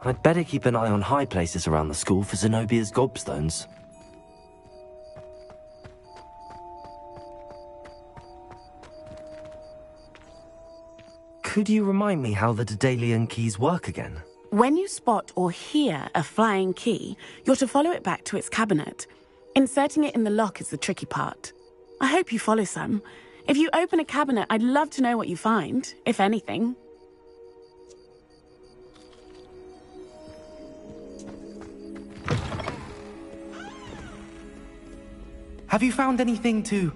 I'd better keep an eye on high places around the school for Zenobia's gobstones. Could you remind me how the Daedalian keys work again? When you spot or hear a flying key, you're to follow it back to its cabinet. Inserting it in the lock is the tricky part. I hope you follow some. If you open a cabinet, I'd love to know what you find, if anything. Have you found anything to,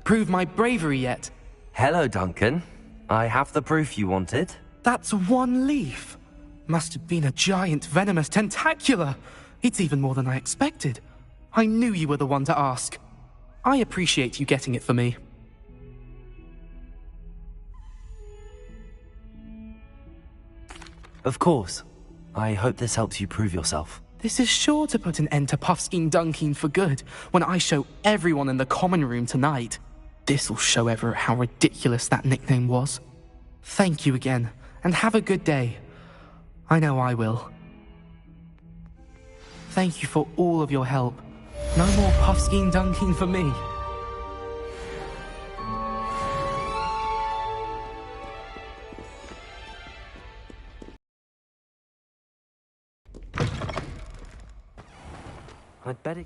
prove my bravery yet? Hello, Duncan. I have the proof you wanted. That's one leaf. Must have been a giant venomous tentacula. It's even more than I expected. I knew you were the one to ask. I appreciate you getting it for me. Of course. I hope this helps you prove yourself. This is sure to put an end to Puffskein Dunkeen for good when I show everyone in the common room tonight. This'll show Everett how ridiculous that nickname was. Thank you again, and have a good day. I know I will. Thank you for all of your help. No more Puffskein Dunkeen for me. I'd better...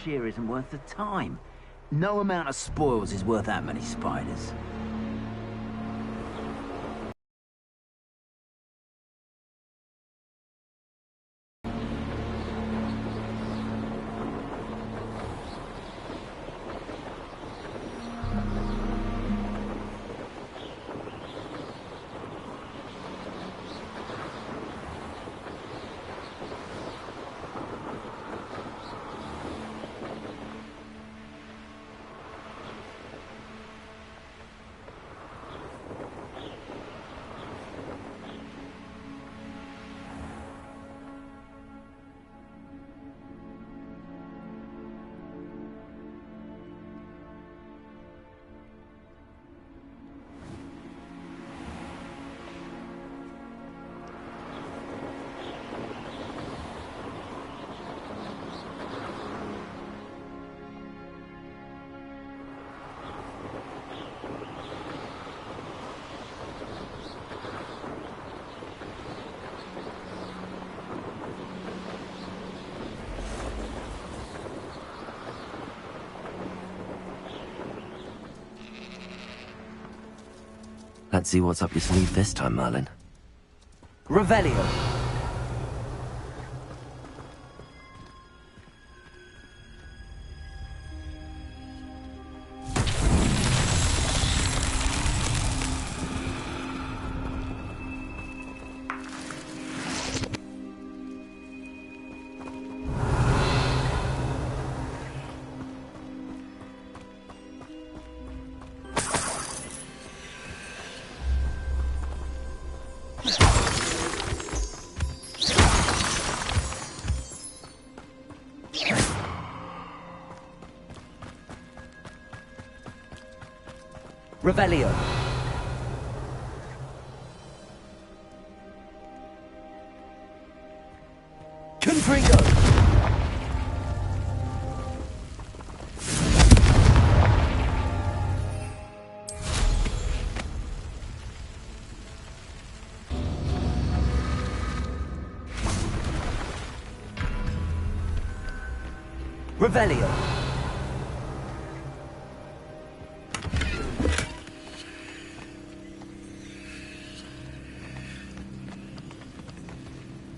Shear isn't worth the time. No amount of spoils is worth that many spiders. Let's see what's up your sleeve this time, Merlin. Revelio! Revelio. Confringo. Revelio.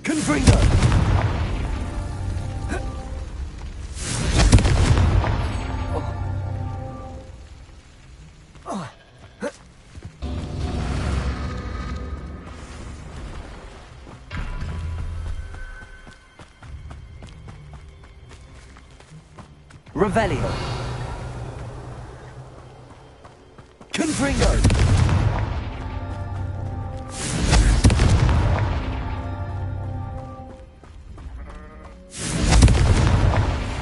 Confringo. Revelio. Confringo.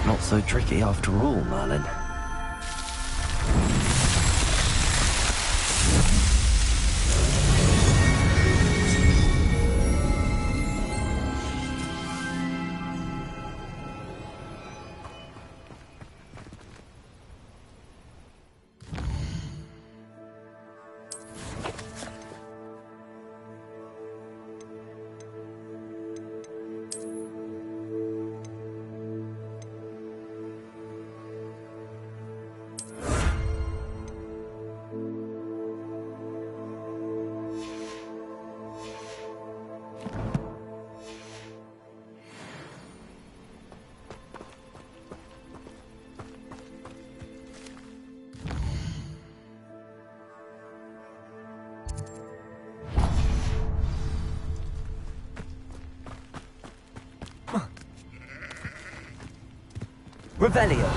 Not so tricky after all, Merlin. Revelio.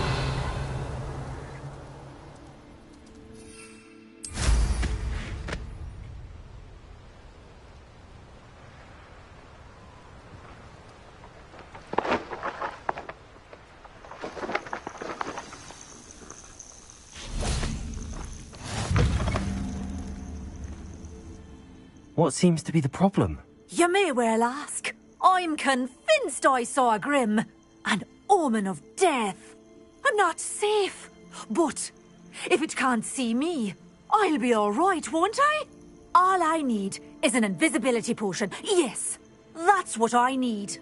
What seems to be the problem? You may well ask. I'm convinced I saw a Grim, an omen of death. I'm not safe, but if it can't see me, I'll be all right, won't I? All I need is an invisibility potion. Yes, that's what I need.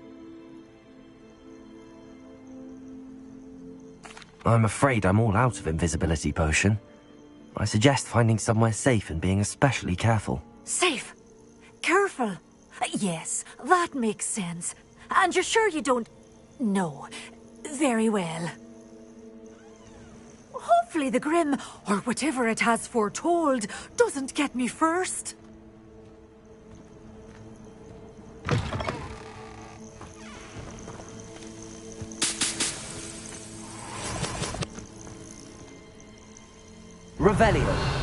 I'm afraid I'm all out of invisibility potion. I suggest finding somewhere safe and being especially careful. Safe? Careful? Yes, that makes sense. And you're sure you don't... No. Very well. Hopefully the Grim, or whatever it has foretold, doesn't get me first. Revelio.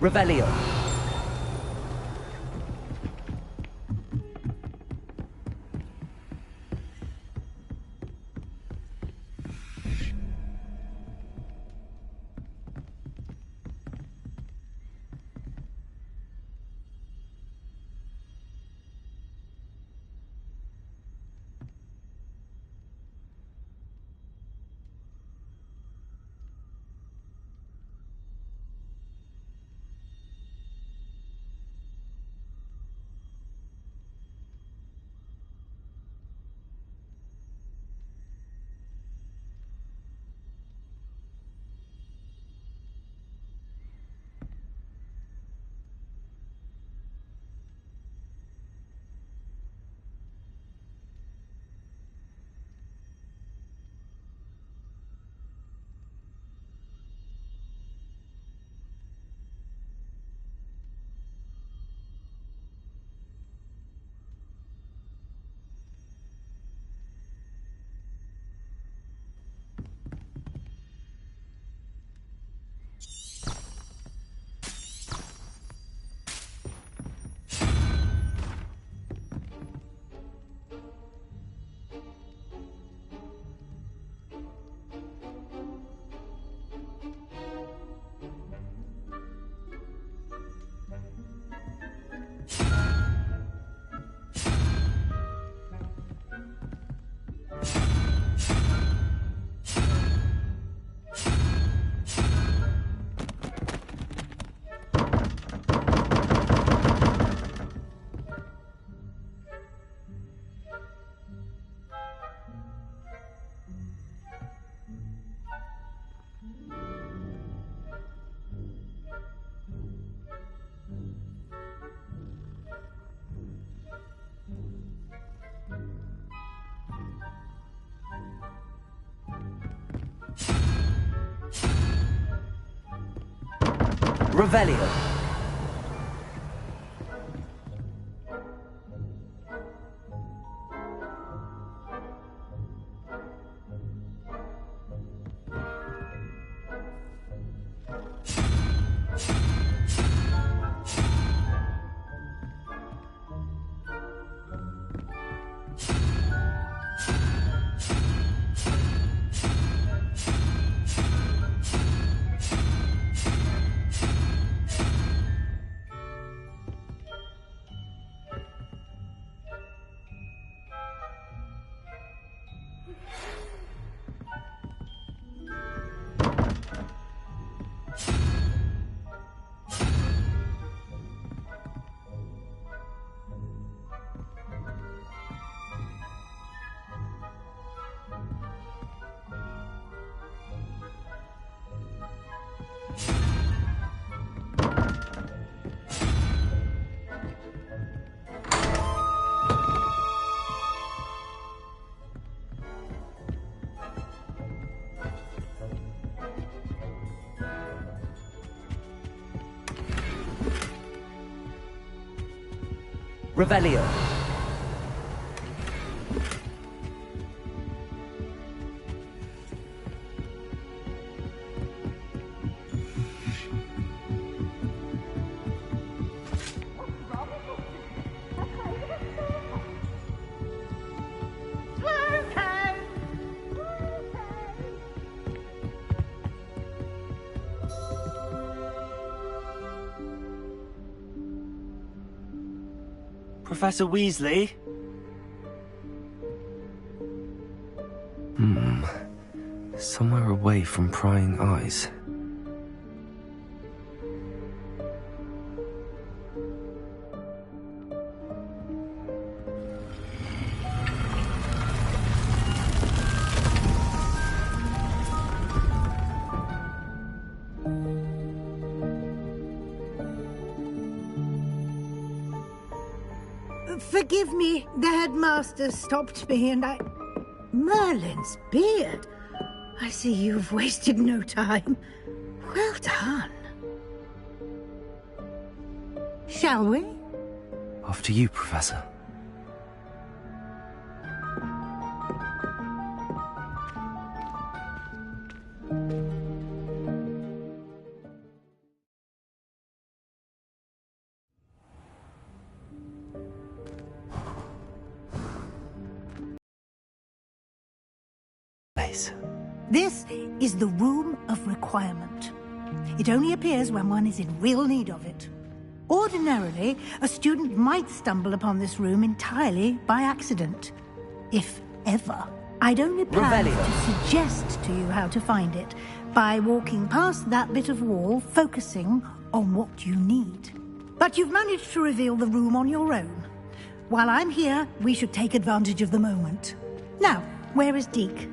Revelio. Revelio. Revelio. Professor Weasley? Somewhere away from prying eyes. Forgive me, the headmaster stopped me and I... Merlin's beard. I see you've wasted no time. Well done. Shall we? After you, Professor. place? This is the Room of Requirement. It only appears when one is in real need of it. Ordinarily, a student might stumble upon this room entirely by accident. If ever. I'd only plan to suggest to you how to find it by walking past that bit of wall, focusing on what you need. But you've managed to reveal the room on your own. While I'm here, we should take advantage of the moment. Now, where is Deke?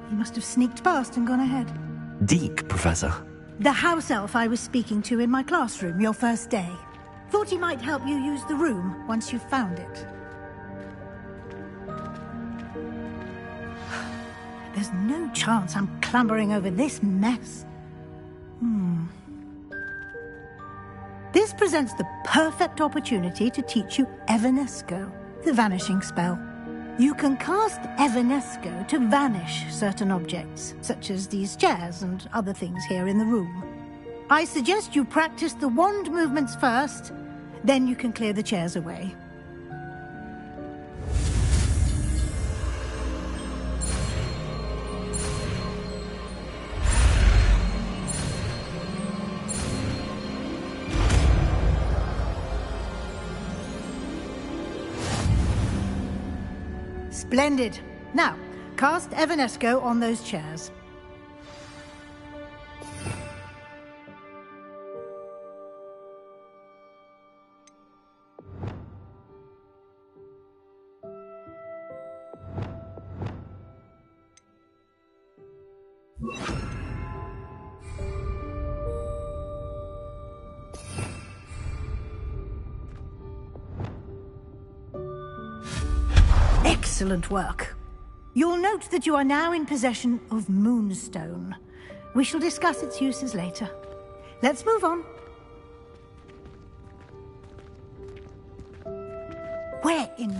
He must have sneaked past and gone ahead. Deke, Professor. The house elf I was speaking to in my classroom your first day. Thought he might help you use the room once you've found it. There's no chance I'm clambering over this mess. This presents the perfect opportunity to teach you Evanesco, the vanishing spell. You can cast Evanesco to vanish certain objects, such as these chairs and other things here in the room. I suggest you practice the wand movements first, then you can clear the chairs away. Splendid. Now, cast Evanesco on those chairs. Excellent work. You'll note that you are now in possession of Moonstone. We shall discuss its uses later. Let's move on. Where in...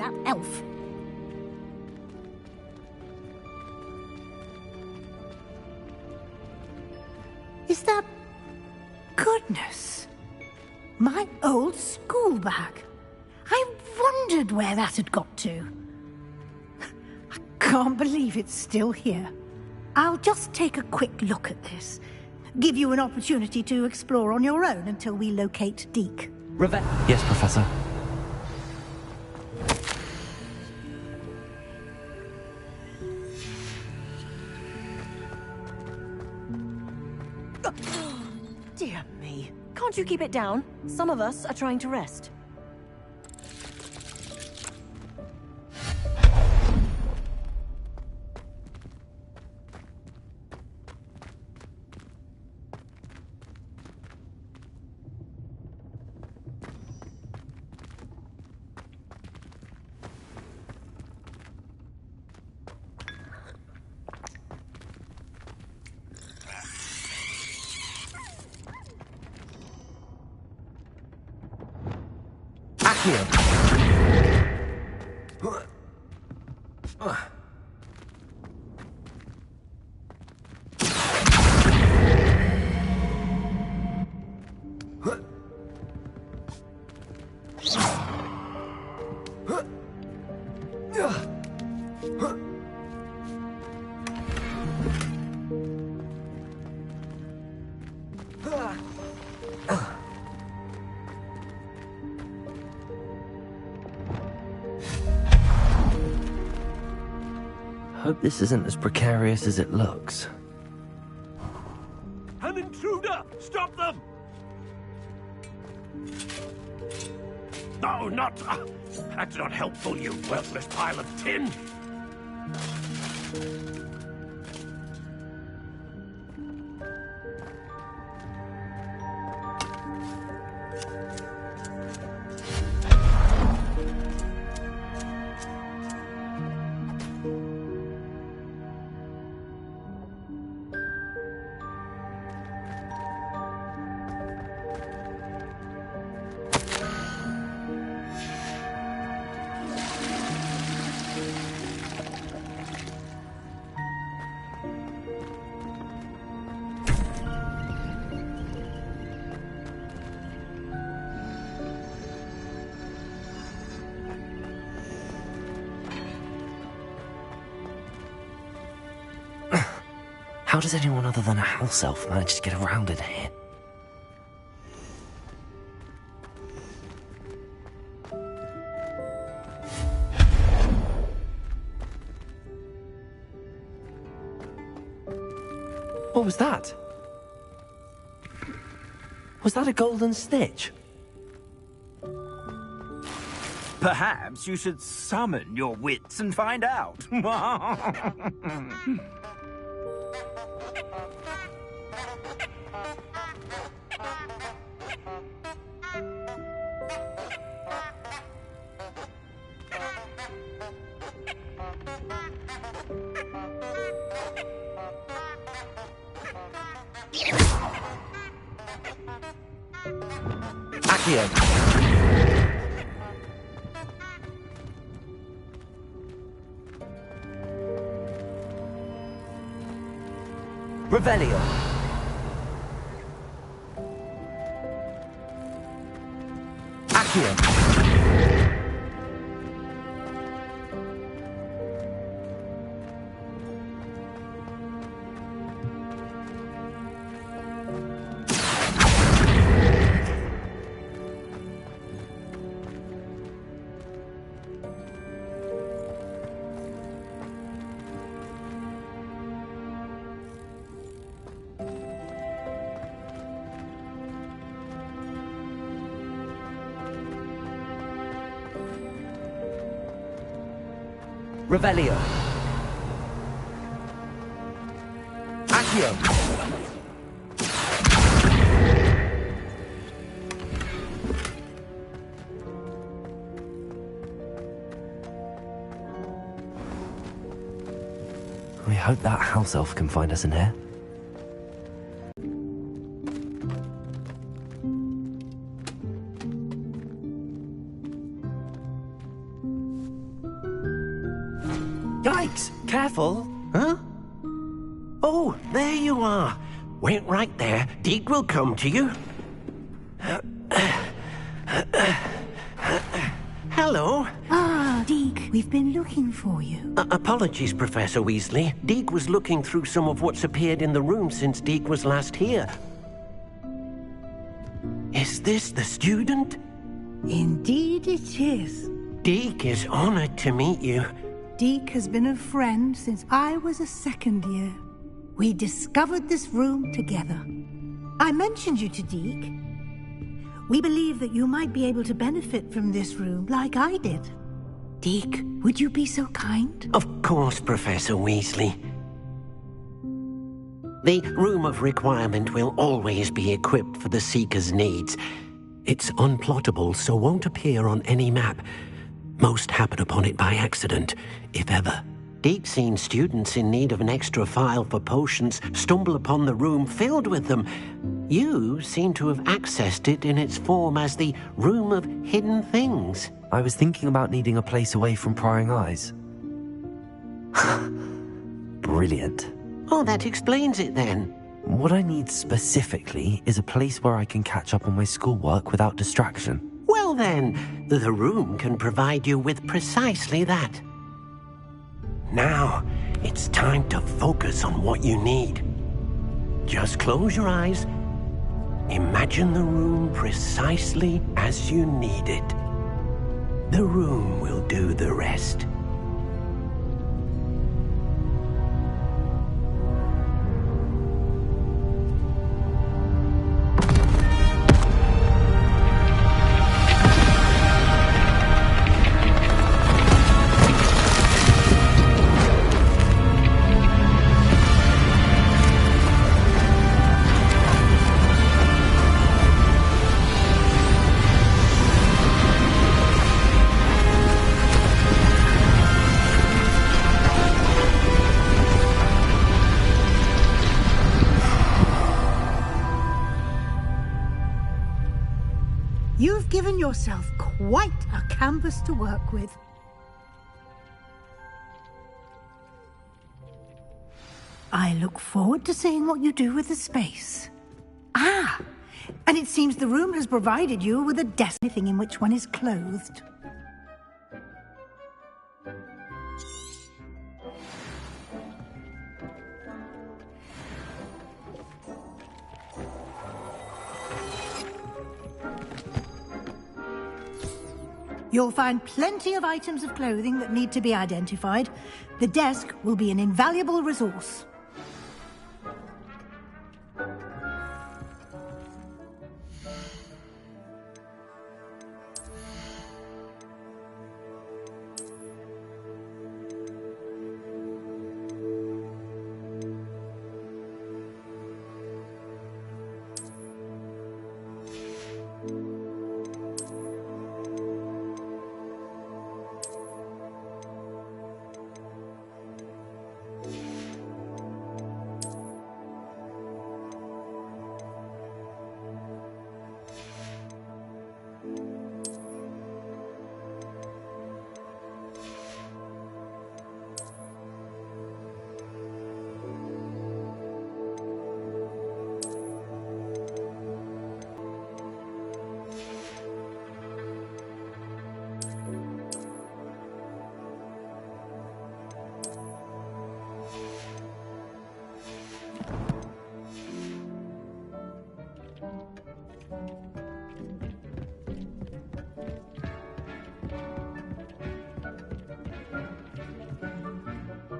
that elf? Is that... Goodness! My old school bag. I wondered where that had got to. I can't believe it's still here. I'll just take a quick look at this. Give you an opportunity to explore on your own until we locate Deke. Yes, Professor. Dear me. Can't you keep it down? Some of us are trying to rest. Accio. Hope this isn't as precarious as it looks. An intruder! Stop them! No, not... that's not helpful, you worthless pile of tin! How does anyone other than a house elf manage to get around in here? What was that? Was that a golden stitch? Perhaps you should summon your wits and find out. Accio. Revelio. Accio. Revelio. Accio. We hope that house elf can find us in here. Yikes! Careful! Huh? Oh, there you are. Wait right there. Deke will come to you. Hello. Ah, Deke, we've been looking for you. Apologies, Professor Weasley. Deke was looking through some of what's appeared in the room since Deke was last here. Is this the student? Indeed it is. Deke is honored to meet you. Deke has been a friend since I was a second year. We discovered this room together. I mentioned you to Deke. We believe that you might be able to benefit from this room like I did. Deke, would you be so kind? Of course, Professor Weasley. The Room of Requirement will always be equipped for the Seeker's needs. It's unplottable, so won't appear on any map. Most happen upon it by accident, if ever. Deke's seen students in need of an extra file for potions stumble upon the room filled with them. You seem to have accessed it in its form as the Room of Hidden Things. I was thinking about needing a place away from prying eyes. Brilliant. Oh, that explains it then. What I need specifically is a place where I can catch up on my schoolwork without distraction. Well then, the room can provide you with precisely that. Now, it's time to focus on what you need. Just close your eyes. Imagine the room precisely as you need it. The room will do the rest. You've given yourself quite a canvas to work with. I look forward to seeing what you do with the space. Ah, and it seems the room has provided you with a desk, anything in which one is clothed. You'll find plenty of items of clothing that need to be identified. The desk will be an invaluable resource.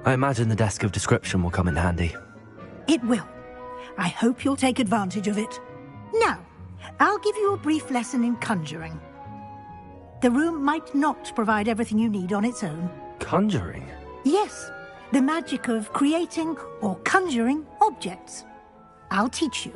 I imagine the desk of description will come in handy. It will. I hope you'll take advantage of it. Now, I'll give you a brief lesson in conjuring. The room might not provide everything you need on its own. Conjuring? Yes, the magic of creating or conjuring objects. I'll teach you.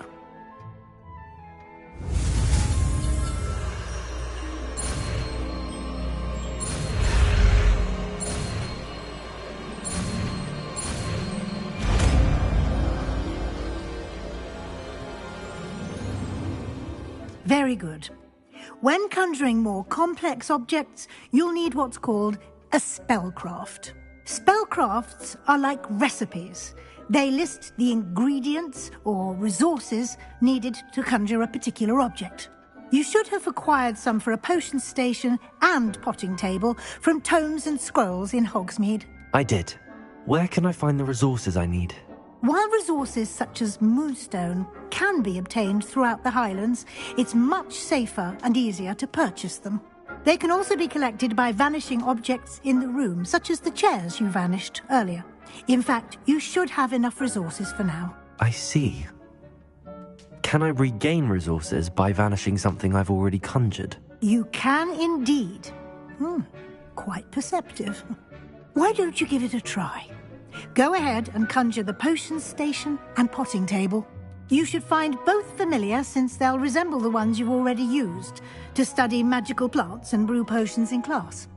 Very good. When conjuring more complex objects, you'll need what's called a spellcraft. Spellcrafts are like recipes. They list the ingredients or resources needed to conjure a particular object. You should have acquired some for a potion station and potting table from tomes and scrolls in Hogsmeade. I did. Where can I find the resources I need? While resources such as moonstone can be obtained throughout the Highlands, it's much safer and easier to purchase them. They can also be collected by vanishing objects in the room, such as the chairs you vanished earlier. In fact, you should have enough resources for now. I see. Can I regain resources by vanishing something I've already conjured? You can indeed. Quite perceptive. Why don't you give it a try? Go ahead and conjure the potion station and potting table. You should find both familiar, since they'll resemble the ones you've already used to study magical plants and brew potions in class.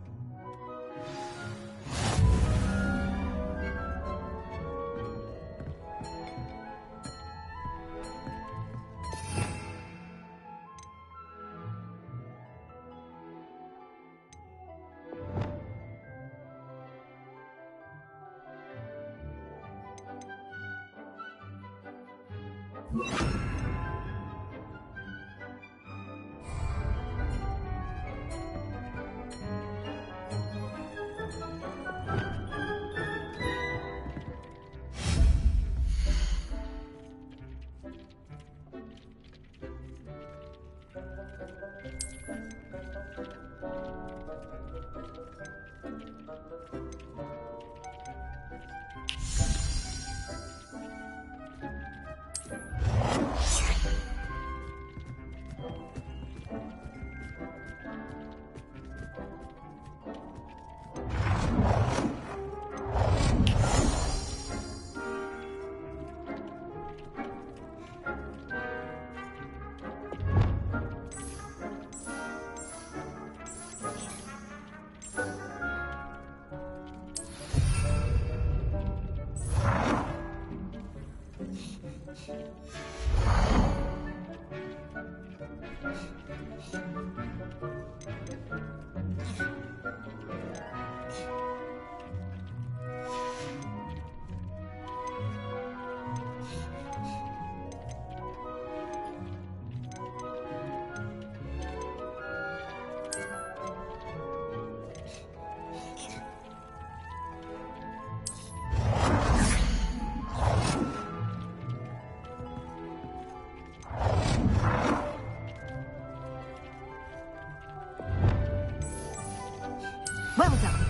Well done.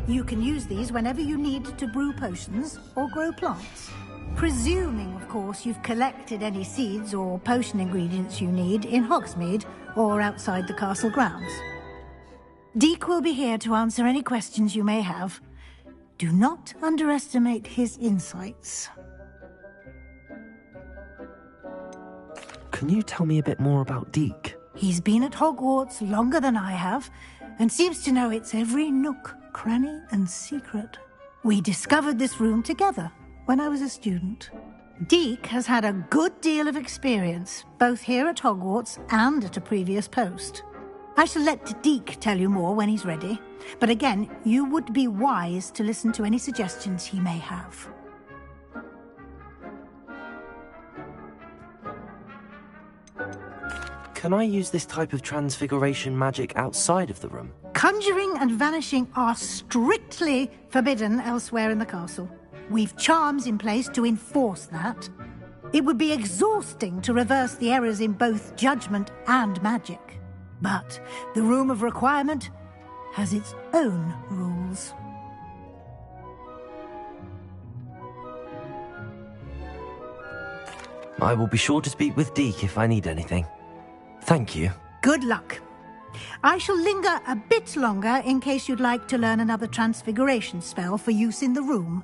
You can use these whenever you need to brew potions or grow plants. Presuming, of course, you've collected any seeds or potion ingredients you need in Hogsmeade or outside the castle grounds. Deek will be here to answer any questions you may have. Do not underestimate his insights. Can you tell me a bit more about Deek? He's been at Hogwarts longer than I have, and seems to know its every nook, cranny, and secret. We discovered this room together when I was a student. Deek has had a good deal of experience, both here at Hogwarts and at a previous post. I shall let Deek tell you more when he's ready, but again, you would be wise to listen to any suggestions he may have. Can I use this type of transfiguration magic outside of the room? Conjuring and vanishing are strictly forbidden elsewhere in the castle. We've charms in place to enforce that. It would be exhausting to reverse the errors in both judgment and magic. But the Room of Requirement has its own rules. I will be sure to speak with Deek if I need anything. Thank you. Good luck. I shall linger a bit longer in case you'd like to learn another transfiguration spell for use in the room.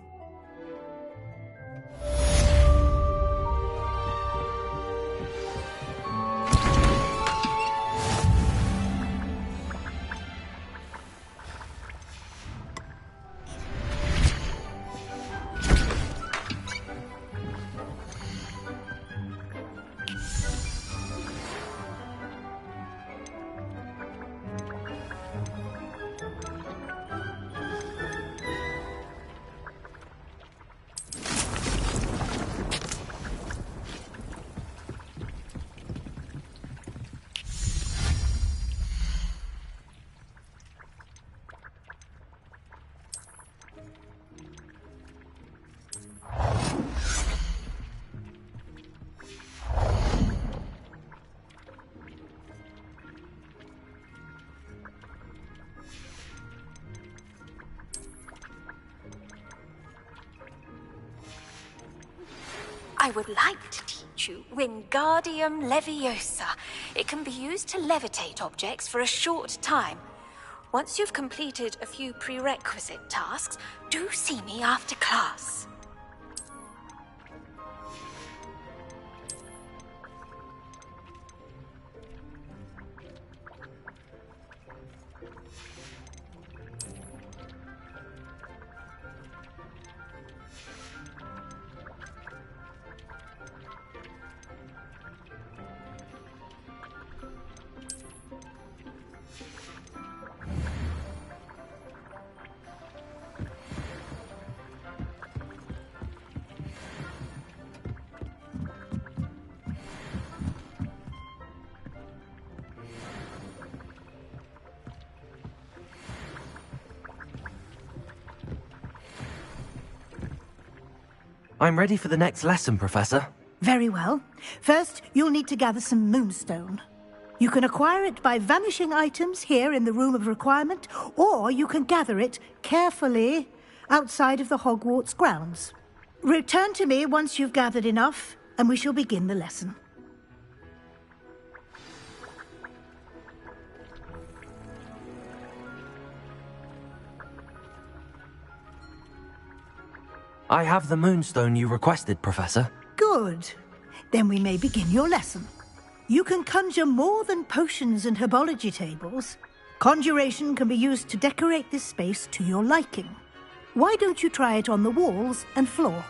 I would like to teach you Wingardium Leviosa. It can be used to levitate objects for a short time. Once you've completed a few prerequisite tasks, do see me after class. I'm ready for the next lesson, Professor. Very well. First, you'll need to gather some moonstone. You can acquire it by vanishing items here in the Room of Requirement, or you can gather it carefully outside of the Hogwarts grounds. Return to me once you've gathered enough, and we shall begin the lesson. I have the moonstone you requested, Professor. Good. Then we may begin your lesson. You can conjure more than potions and herbology tables. Conjuration can be used to decorate this space to your liking. Why don't you try it on the walls and floor?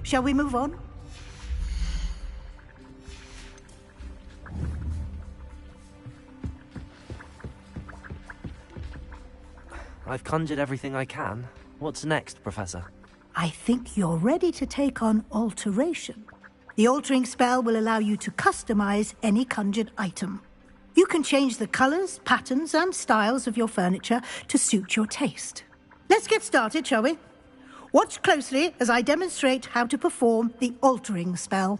Shall we move on? I've conjured everything I can. What's next, Professor? I think you're ready to take on alteration. The altering spell will allow you to customize any conjured item. You can change the colors, patterns, and styles of your furniture to suit your taste. Let's get started, shall we? Watch closely as I demonstrate how to perform the altering spell.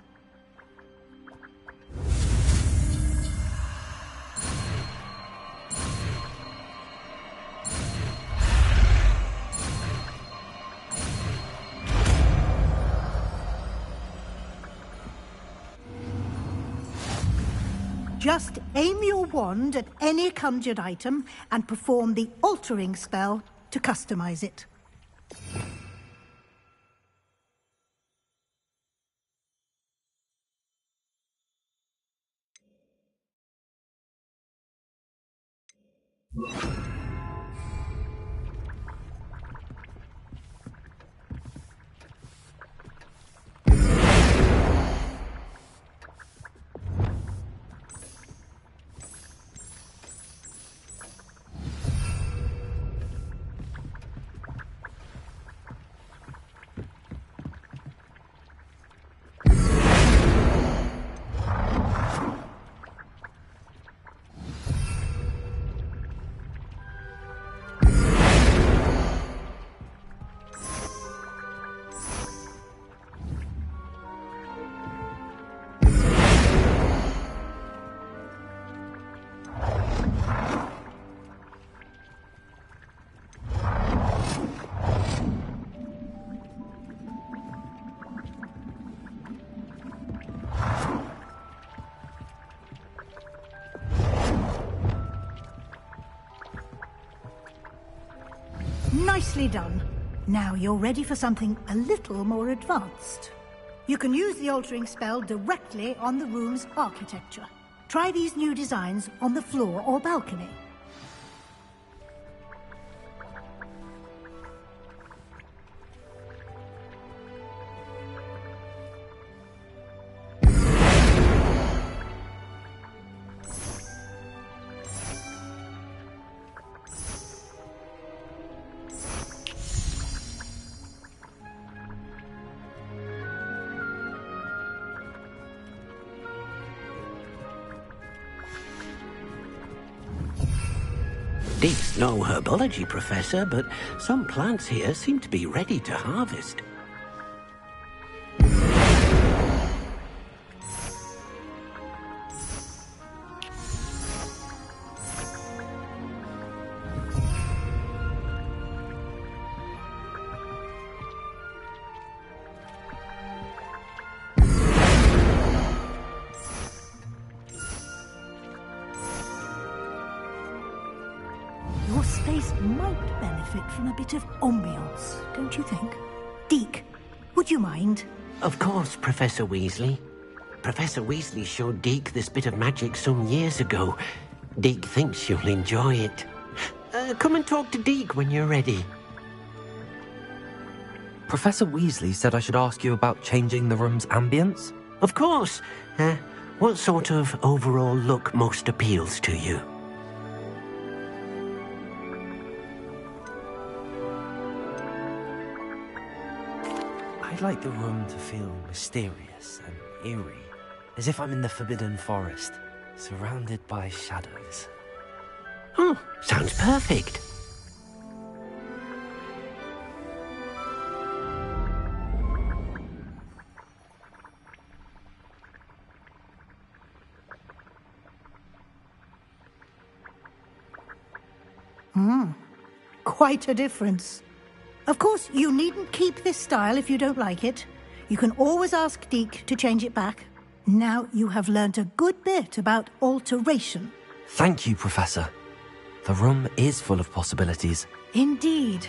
Just aim your wand at any conjured item and perform the altering spell to customize it. Nicely done. Now you're ready for something a little more advanced. You can use the altering spell directly on the room's architecture. Try these new designs on the floor or balcony. Deek's no herbology professor, but some plants here seem to be ready to harvest. Your space might benefit from a bit of ambiance, don't you think? Deek, would you mind? Of course, Professor Weasley. Professor Weasley showed Deek this bit of magic some years ago. Deek thinks you'll enjoy it. Come and talk to Deek when you're ready. Professor Weasley said I should ask you about changing the room's ambience? Of course. What sort of overall look most appeals to you? I'd like the room to feel mysterious and eerie, as if I'm in the Forbidden Forest, surrounded by shadows. Oh, sounds perfect. Quite a difference. Of course, you needn't keep this style if you don't like it. You can always ask Deek to change it back. Now you have learnt a good bit about alteration. Thank you, Professor. The room is full of possibilities. Indeed.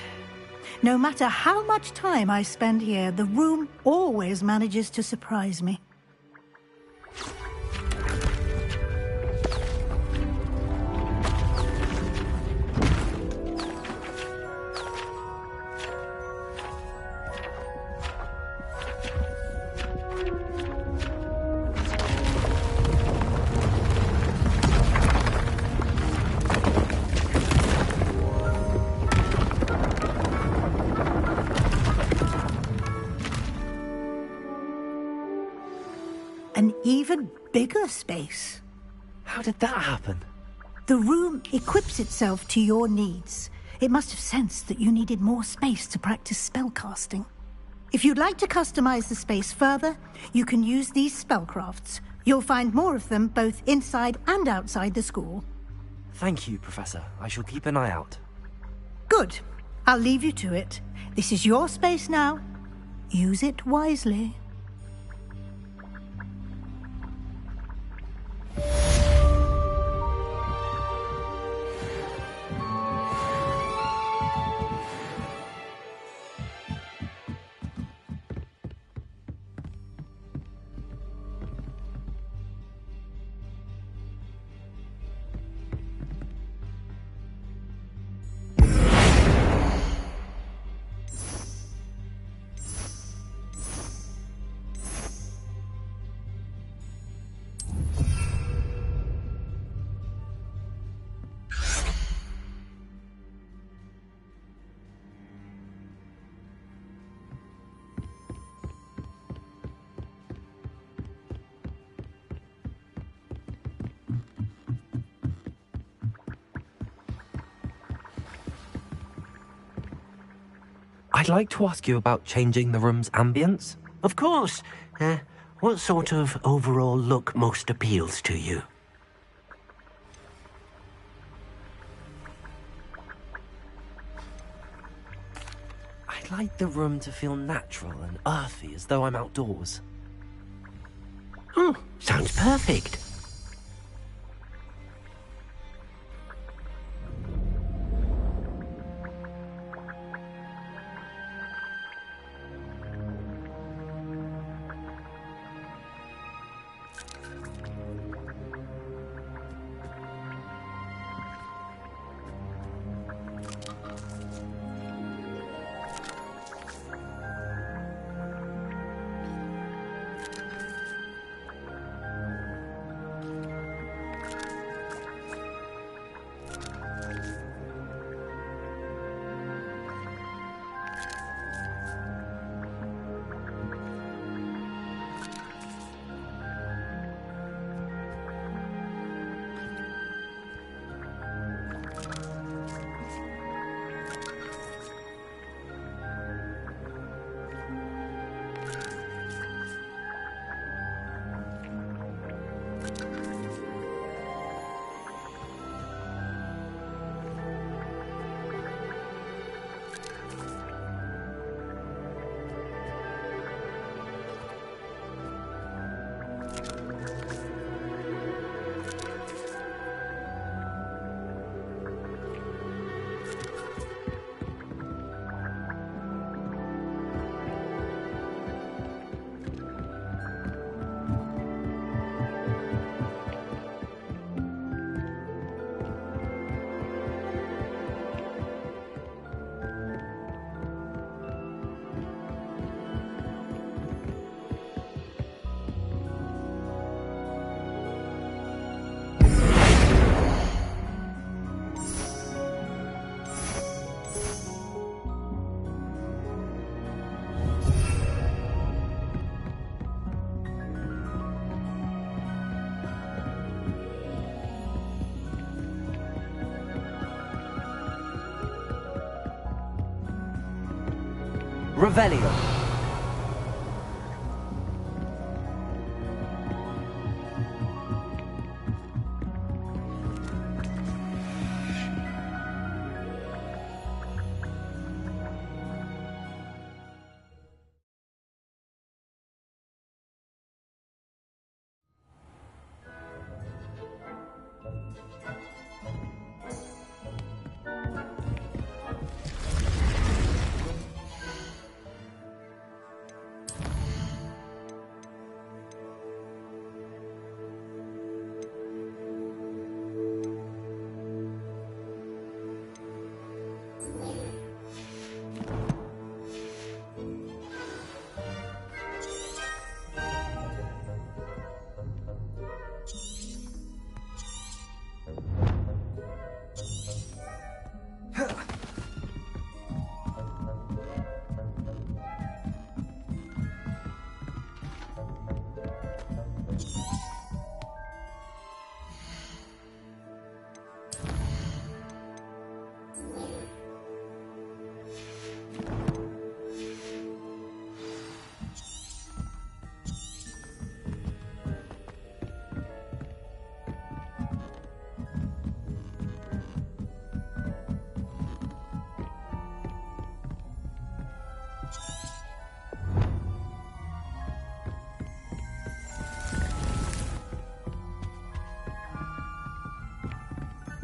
No matter how much time I spend here, the room always manages to surprise me. bigger space. How did that happen? The room equips itself to your needs. It must have sensed that you needed more space to practice spellcasting. If you'd like to customize the space further, you can use these spellcrafts. You'll find more of them both inside and outside the school. Thank you, Professor. I shall keep an eye out. Good. I'll leave you to it. This is your space now. Use it wisely. I'd like to ask you about changing the room's ambience. Of course. What sort of overall look most appeals to you? I'd like the room to feel natural and earthy, as though I'm outdoors. Oh, sounds perfect. Revelio.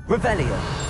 Revelio.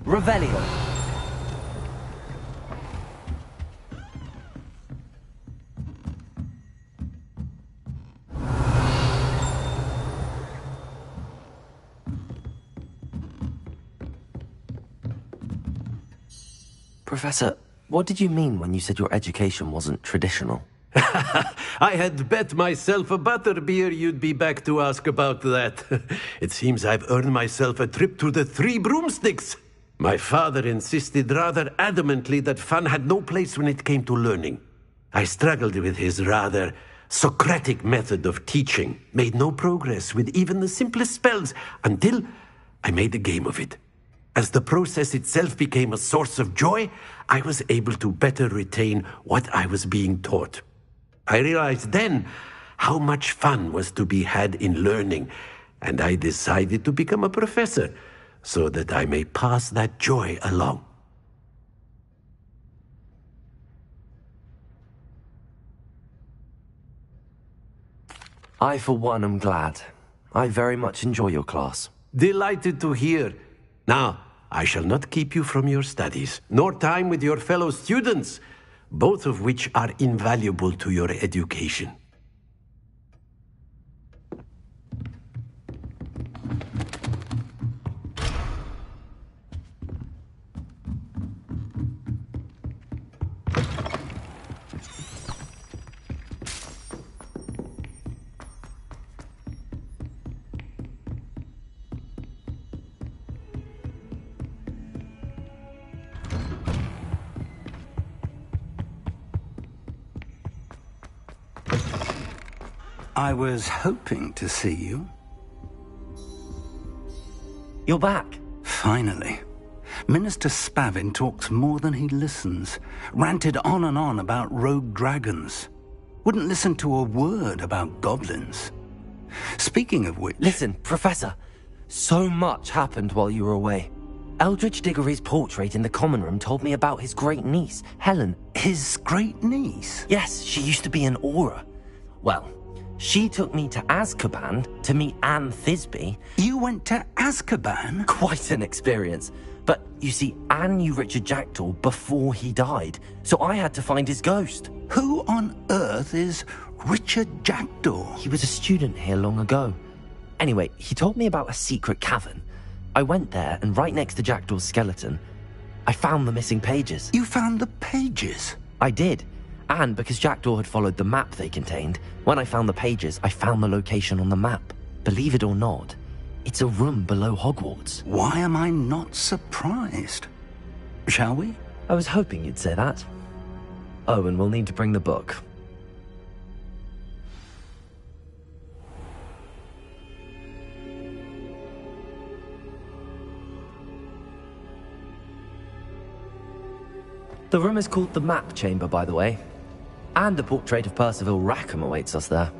Revelio. Professor, what did you mean when you said your education wasn't traditional? I had bet myself a butterbeer you'd be back to ask about that. It seems I've earned myself a trip to the Three Broomsticks. My father insisted rather adamantly that fun had no place when it came to learning. I struggled with his rather Socratic method of teaching, made no progress with even the simplest spells until I made a game of it. As the process itself became a source of joy, I was able to better retain what I was being taught. I realized then how much fun was to be had in learning, and I decided to become a professor so that I may pass that joy along. I, for one, am glad. I very much enjoy your class. Delighted to hear. Now, I shall not keep you from your studies, nor time with your fellow students, both of which are invaluable to your education. I was hoping to see you. You're back. Finally. Minister Spavin talks more than he listens. Ranted on and on about rogue dragons. Wouldn't listen to a word about goblins. Speaking of which... Listen, Professor. So much happened while you were away. Eldridge Diggory's portrait in the common room told me about his great niece, Helen. His great niece? Yes, she used to be an Auror. Well, she took me to Azkaban to meet Anne Thisbe. You went to Azkaban? Quite an experience. But, you see, Anne knew Richard Jackdaw before he died, so I had to find his ghost. Who on earth is Richard Jackdaw? He was a student here long ago. Anyway, he told me about a secret cavern. I went there, and right next to Jackdaw's skeleton, I found the missing pages. You found the pages? I did. And because Jackdaw had followed the map they contained, when I found the pages, I found the location on the map. Believe it or not, it's a room below Hogwarts. Why am I not surprised? Shall we? I was hoping you'd say that. Oh, and we'll need to bring the book. The room is called the Map Chamber, by the way. And a portrait of Percival Rackham awaits us there.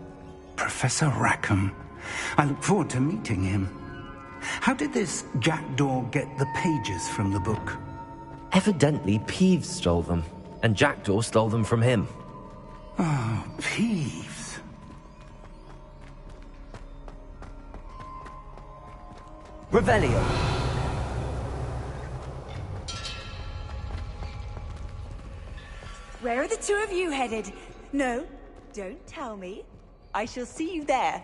Professor Rackham. I look forward to meeting him. How did this jackdaw get the pages from the book? Evidently, Peeves stole them, and Jackdaw stole them from him. Oh, Peeves. Revelio. Where are the two of you headed? No, don't tell me. I shall see you there.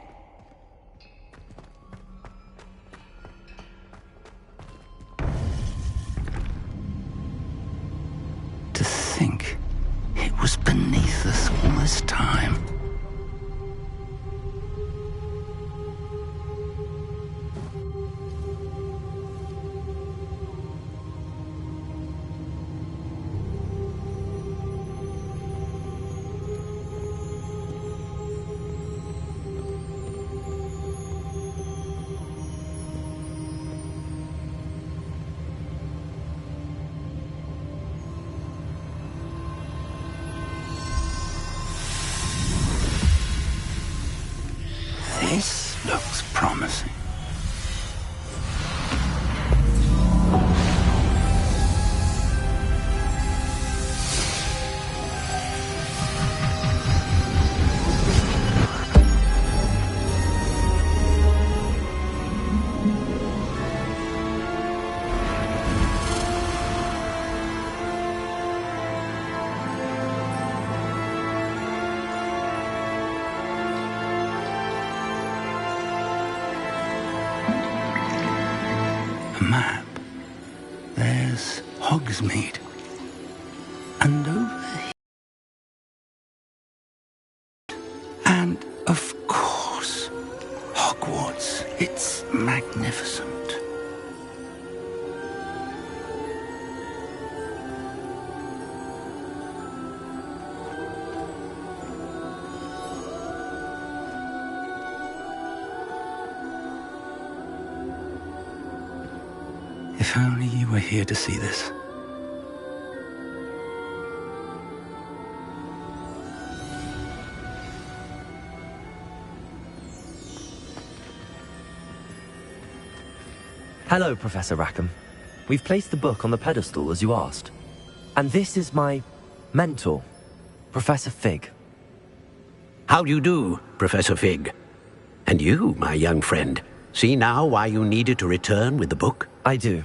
To think it was beneath us all this time. This looks promising. Map. There's Hogsmeade. And over here. And, of course, Hogwarts. It's magnificent. If only you were here to see this. Hello, Professor Rackham. We've placed the book on the pedestal as you asked. And this is my mentor, Professor Fig. How do you do, Professor Fig? And you, my young friend, see now why you needed to return with the book? I do.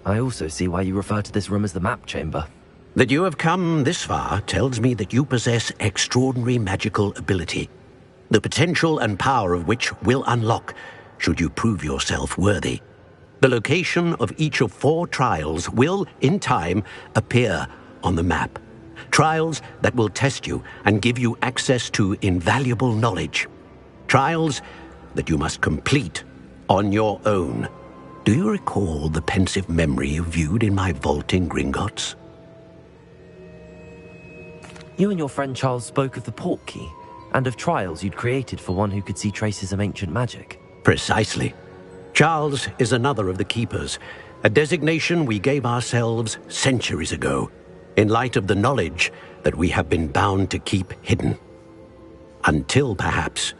I also see why you refer to this room as the map chamber. That you have come this far tells me that you possess extraordinary magical ability, the potential and power of which will unlock should you prove yourself worthy. The location of each of 4 trials will, in time, appear on the map. Trials that will test you and give you access to invaluable knowledge. Trials that you must complete on your own. Do you recall the pensive memory you viewed in my vault in Gringotts? You and your friend Charles spoke of the portkey, and of trials you'd created for one who could see traces of ancient magic. Precisely. Charles is another of the Keepers, a designation we gave ourselves centuries ago, in light of the knowledge that we have been bound to keep hidden. Until, perhaps,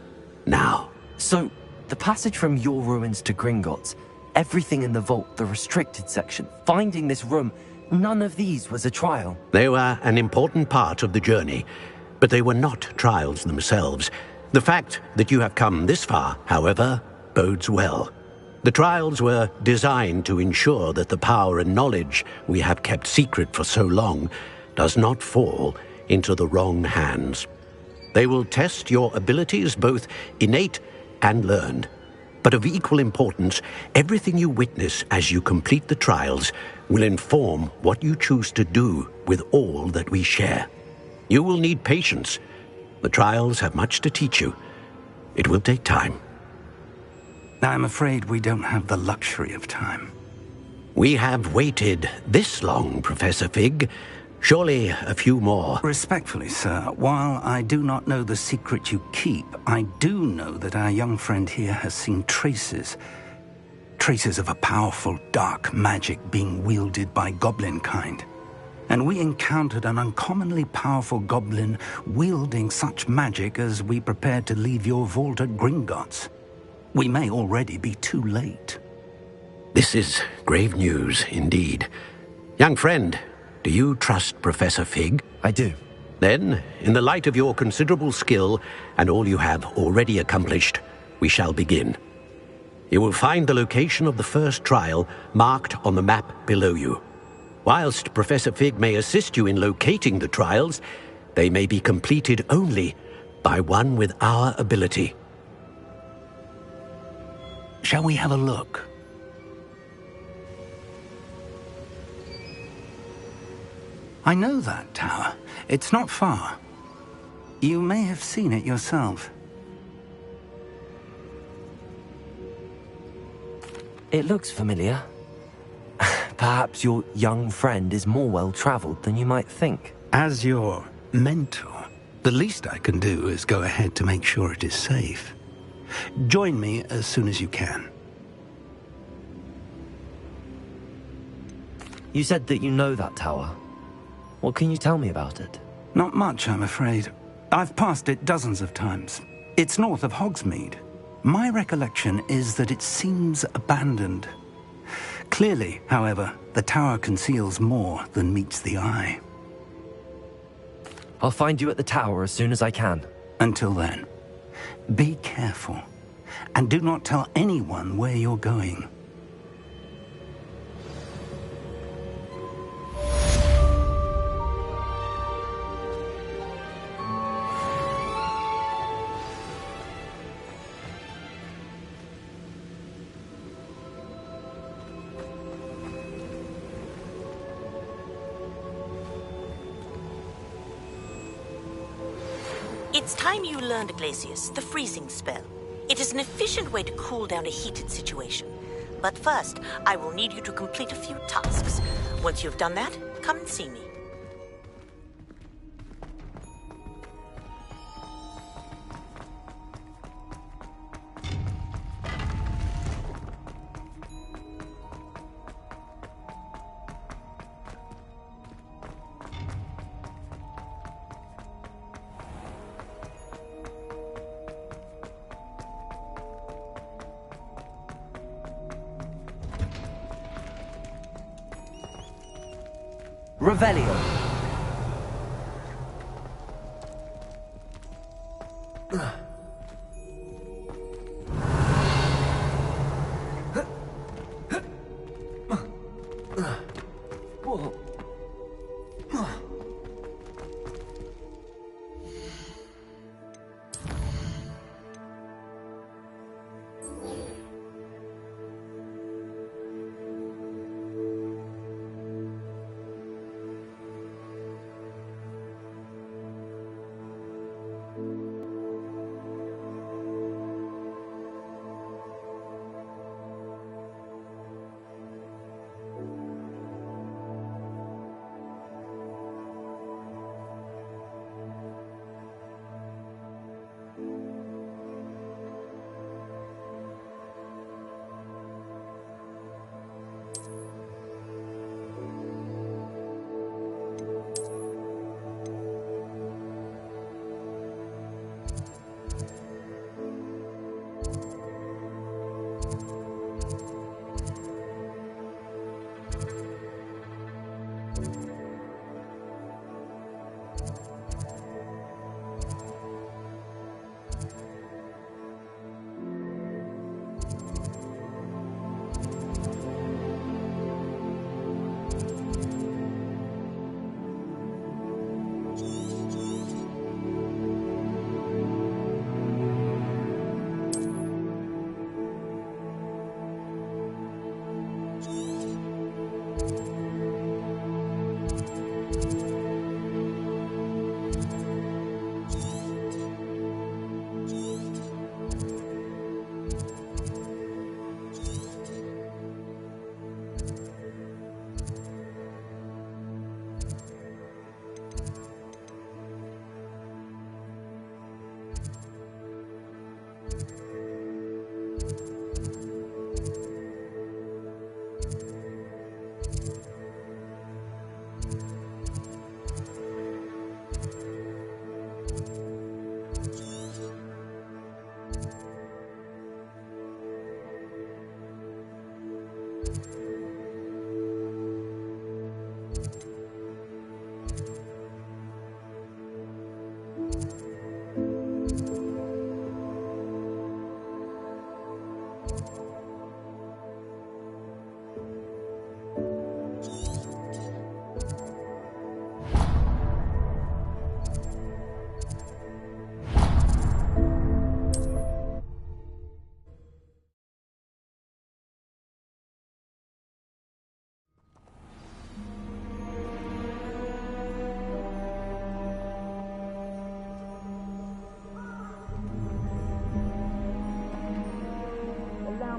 now. So, the passage from your ruins to Gringotts, everything in the vault, the restricted section, finding this room, none of these was a trial. They were an important part of the journey, but they were not trials themselves. The fact that you have come this far, however, bodes well. The trials were designed to ensure that the power and knowledge we have kept secret for so long does not fall into the wrong hands. They will test your abilities, both innate and learned. But of equal importance, everything you witness as you complete the trials will inform what you choose to do with all that we share. You will need patience. The trials have much to teach you. It will take time. I'm afraid we don't have the luxury of time. We have waited this long, Professor Fig. Surely a few more. Respectfully, sir, while I do not know the secret you keep, I do know that our young friend here has seen traces of a powerful dark magic being wielded by goblin kind. and we encountered an uncommonly powerful goblin wielding such magic as we prepared to leave your vault at Gringotts. We may already be too late. This is grave news indeed. Young friend, do you trust Professor Fig? I do. Then, in the light of your considerable skill and all you have already accomplished, we shall begin. You will find the location of the first trial marked on the map below you. Whilst Professor Fig may assist you in locating the trials, they may be completed only by one with our ability. Shall we have a look? I know that tower. It's not far. You may have seen it yourself. It looks familiar. Perhaps your young friend is more well-traveled than you might think. As your mentor, the least I can do is go ahead to make sure it is safe. Join me as soon as you can. You said that you know that tower. What can you tell me about it? Not much, I'm afraid. I've passed it dozens of times. It's north of Hogsmeade. My recollection is that it seems abandoned. Clearly, however, the tower conceals more than meets the eye. I'll find you at the tower as soon as I can. Until then, be careful, and do not tell anyone where you're going. It's time you learned, Glacius, the freezing spell. It is an efficient way to cool down a heated situation. But first, I will need you to complete a few tasks. Once you've done that, come and see me. Revelio.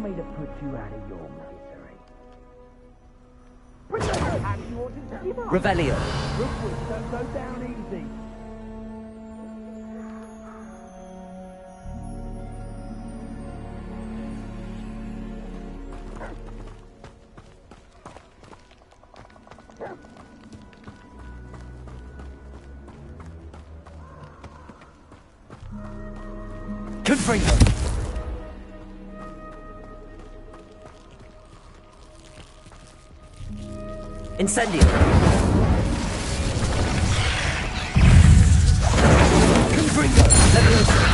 me to put you out of your misery? Have you ordered to give up? Revelio. Hogwarts don't go down easy. Confringo. Incendio. Confringo. Leviosa.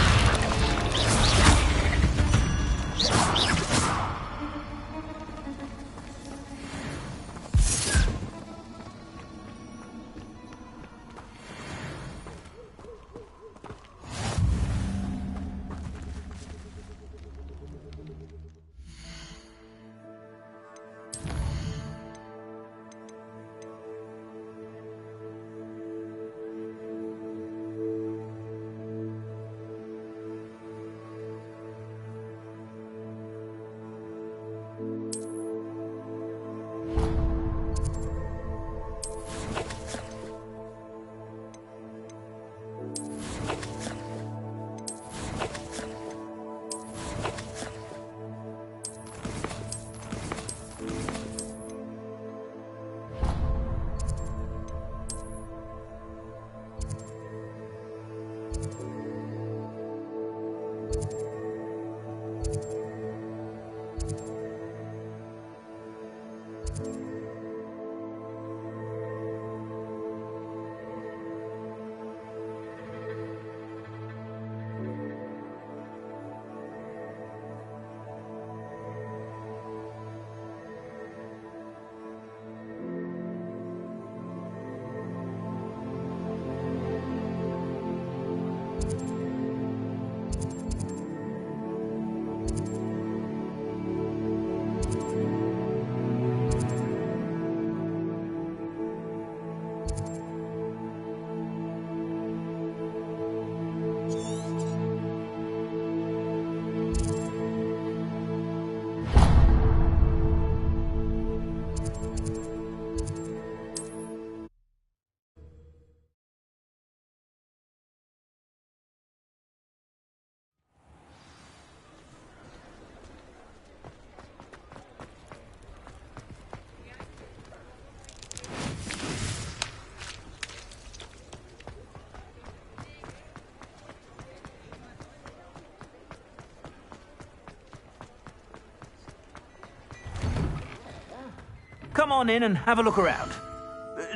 Come on in and have a look around.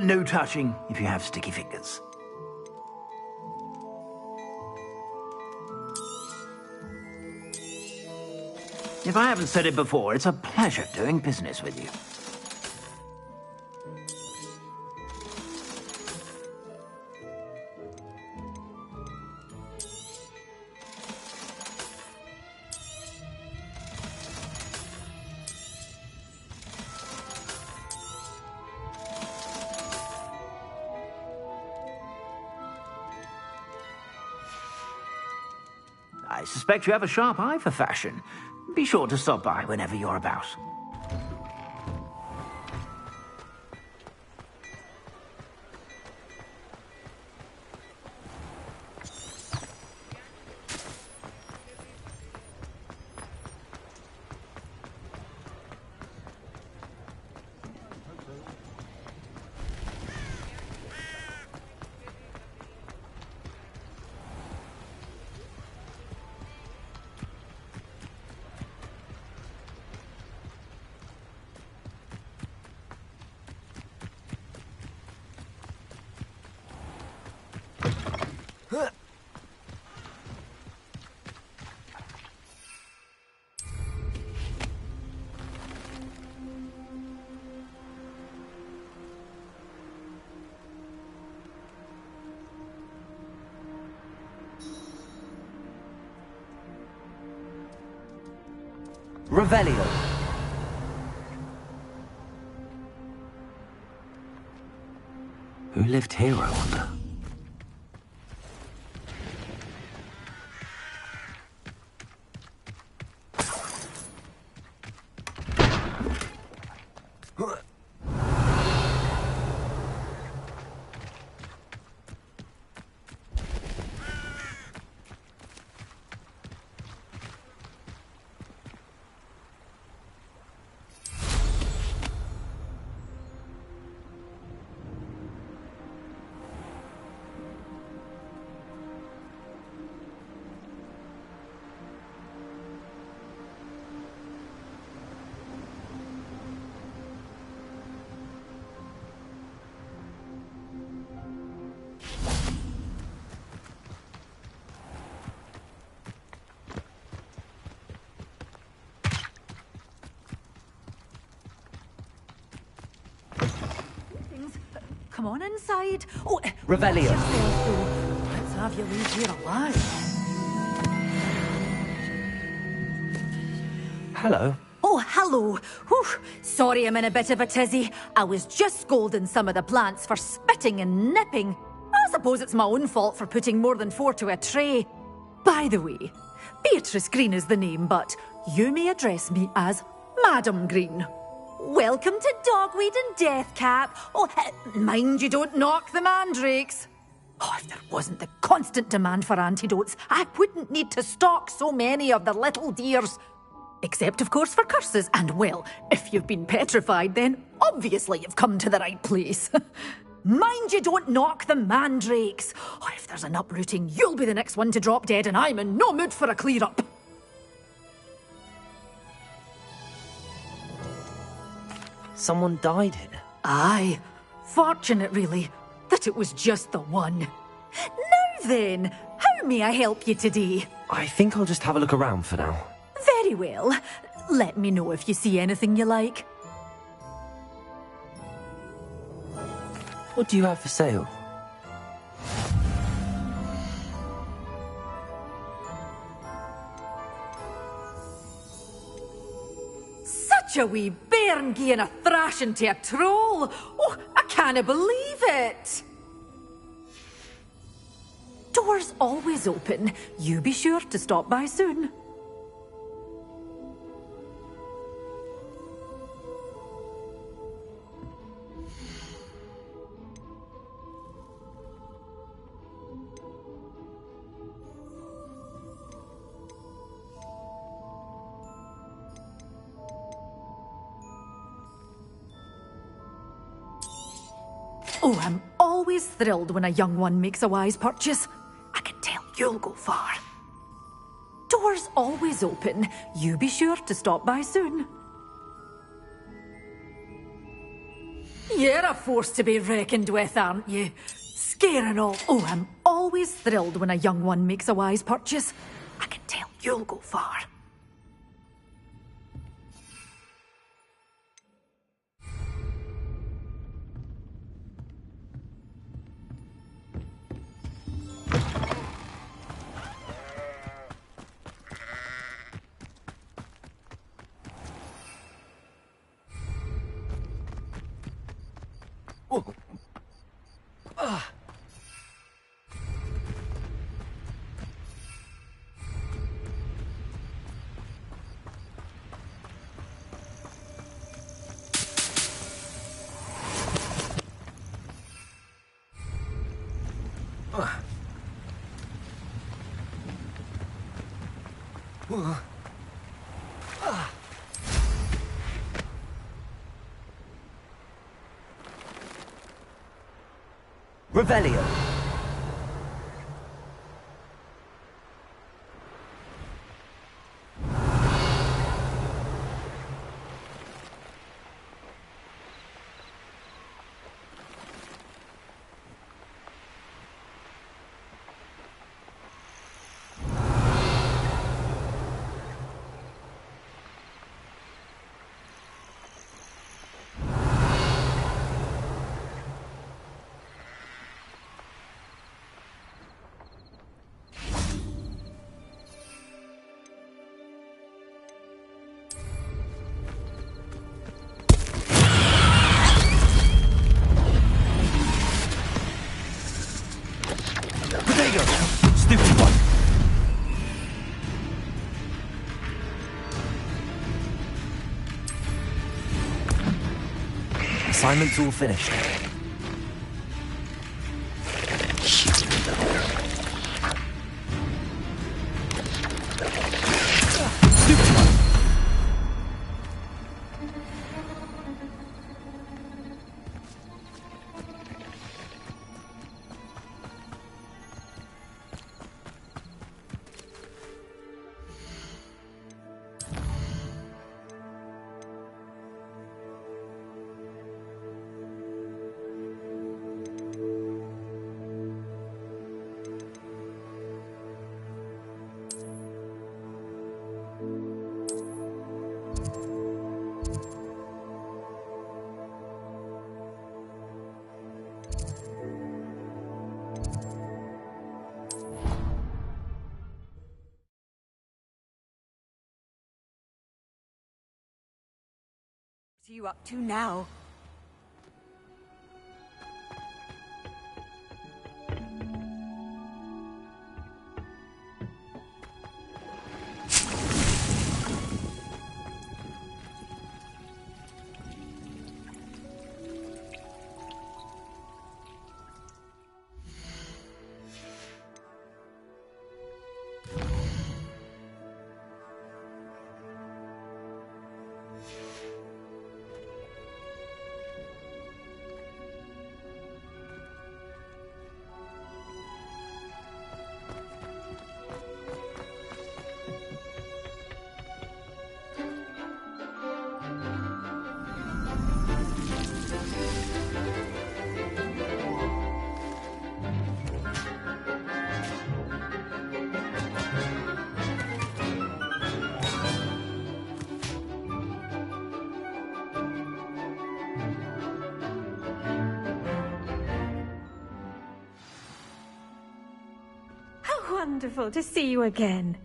No touching if you have sticky fingers. If I haven't said it before, it's a pleasure doing business with you. I suspect you have a sharp eye for fashion. Be sure to stop by whenever you're about. Revelio. Who lived here, I wonder? on inside. Oh, Revelio. watch yourself, though. Let's have you leave here alive. Hello. Oh, hello. Whew. Sorry I'm in a bit of a tizzy. I was just scolding some of the plants for spitting and nipping. I suppose it's my own fault for putting more than 4 to a tray. By the way, Beatrice Green is the name, but you may address me as Madam Green. Welcome to Dogweed and Deathcap. Oh, mind you don't knock the mandrakes. Oh, if there wasn't the constant demand for antidotes, I wouldn't need to stock so many of the little dears. Except, of course, for curses. And, well, if you've been petrified, then obviously you've come to the right place. Mind you don't knock the mandrakes. Oh, if there's an uprooting, you'll be the next one to drop dead, and I'm in no mood for a clear-up. Someone died here. Aye. Fortunate, really, that it was just the one. Now then, how may I help you today? I think I'll just have a look around for now. Very well. Let me know if you see anything you like. What do you have for sale? Such a wee bairn gieing a thrashing to a troll. Oh, I can't believe it. Doors always open. You be sure to stop by soon. Oh, I'm always thrilled when a young one makes a wise purchase. I can tell you'll go far. Doors always open. You be sure to stop by soon. You're a force to be reckoned with, aren't you? Scaring all. Oh, I'm always thrilled when a young one makes a wise purchase. I can tell you'll go far. Revelio. Stupid one. Assignment's all finished. Stupid one. What's you up to now? Wonderful to see you again.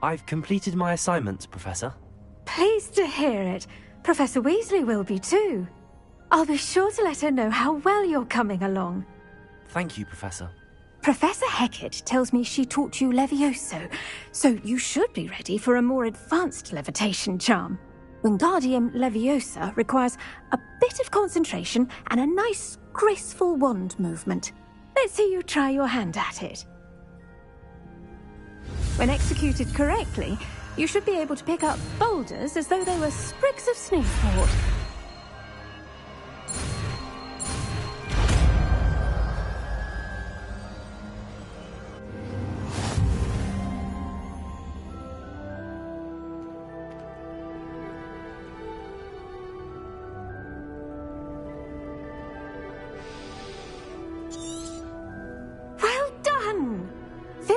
I've completed my assignments, Professor. Pleased to hear it. Professor Weasley will be too. I'll be sure to let her know how well you're coming along. Thank you, Professor. Professor Hecat tells me she taught you Levioso, so you should be ready for a more advanced levitation charm. Wingardium Leviosa requires a bit of concentration and a nice, graceful wand movement. Let's see you try your hand at it. When executed correctly, you should be able to pick up boulders as though they were sprigs of sneezewort.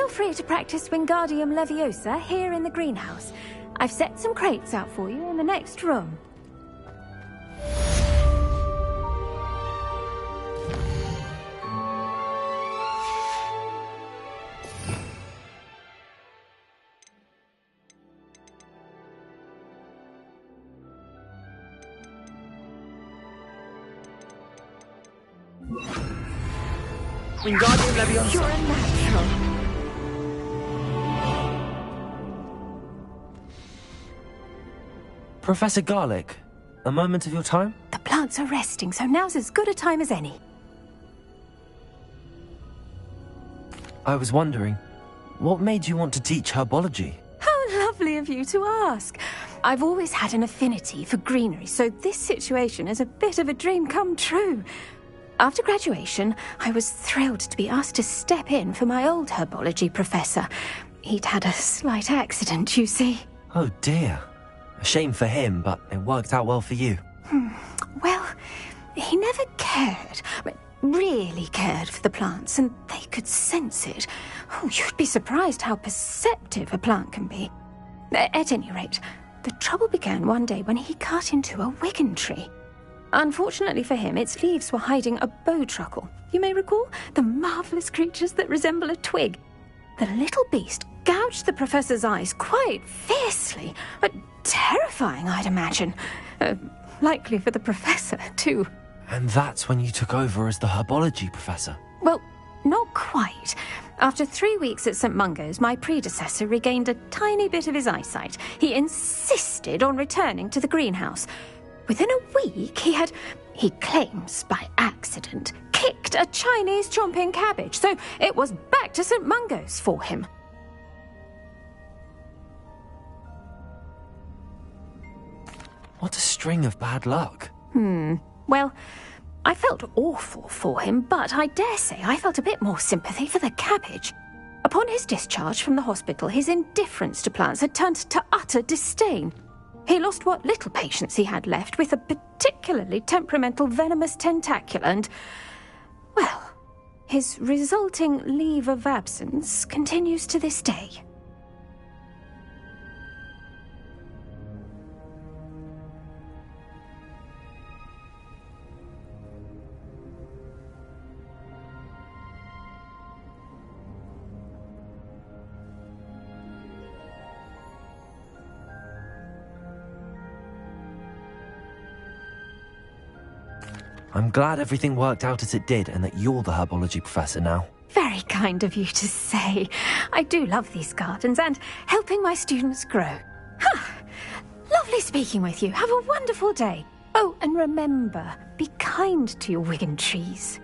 Free to practice Wingardium Leviosa here in the greenhouse. I've set some crates out for you in the next room. Wingardium Leviosa. You're a natural. Professor Garlick, a moment of your time? The plants are resting, so now's as good a time as any. I was wondering, what made you want to teach herbology? How lovely of you to ask. I've always had an affinity for greenery, so this situation is a bit of a dream come true. After graduation, I was thrilled to be asked to step in for my old herbology professor. He'd had a slight accident, you see. Oh dear. A shame for him, but it worked out well for you. Well, he never cared, really cared for the plants, and they could sense it. Oh, you'd be surprised how perceptive a plant can be. At any rate, the trouble began one day when he cut into a Wigan tree. Unfortunately for him, its leaves were hiding a bowtruckle. You may recall the marvellous creatures that resemble a twig. The little beast gouged the professor's eyes quite fiercely, but terrifying, I'd imagine. Likely for the professor, too. And that's when you took over as the herbology professor? Well, not quite. After 3 weeks at St. Mungo's, my predecessor regained a tiny bit of his eyesight. He insisted on returning to the greenhouse. Within a week, he claims by accident, kicked a Chinese chomping cabbage, so it was back to St. Mungo's for him. What a string of bad luck. Well, I felt awful for him, but I dare say I felt a bit more sympathy for the cabbage. Upon his discharge from the hospital, his indifference to plants had turned to utter disdain. He lost what little patience he had left with a particularly temperamental venomous tentacula and, well, his resulting leave of absence continues to this day. I'm glad everything worked out as it did and that you're the herbology professor now. Very kind of you to say. I do love these gardens and helping my students grow. Lovely speaking with you. Have a wonderful day. Oh, and remember, be kind to your Wigan trees.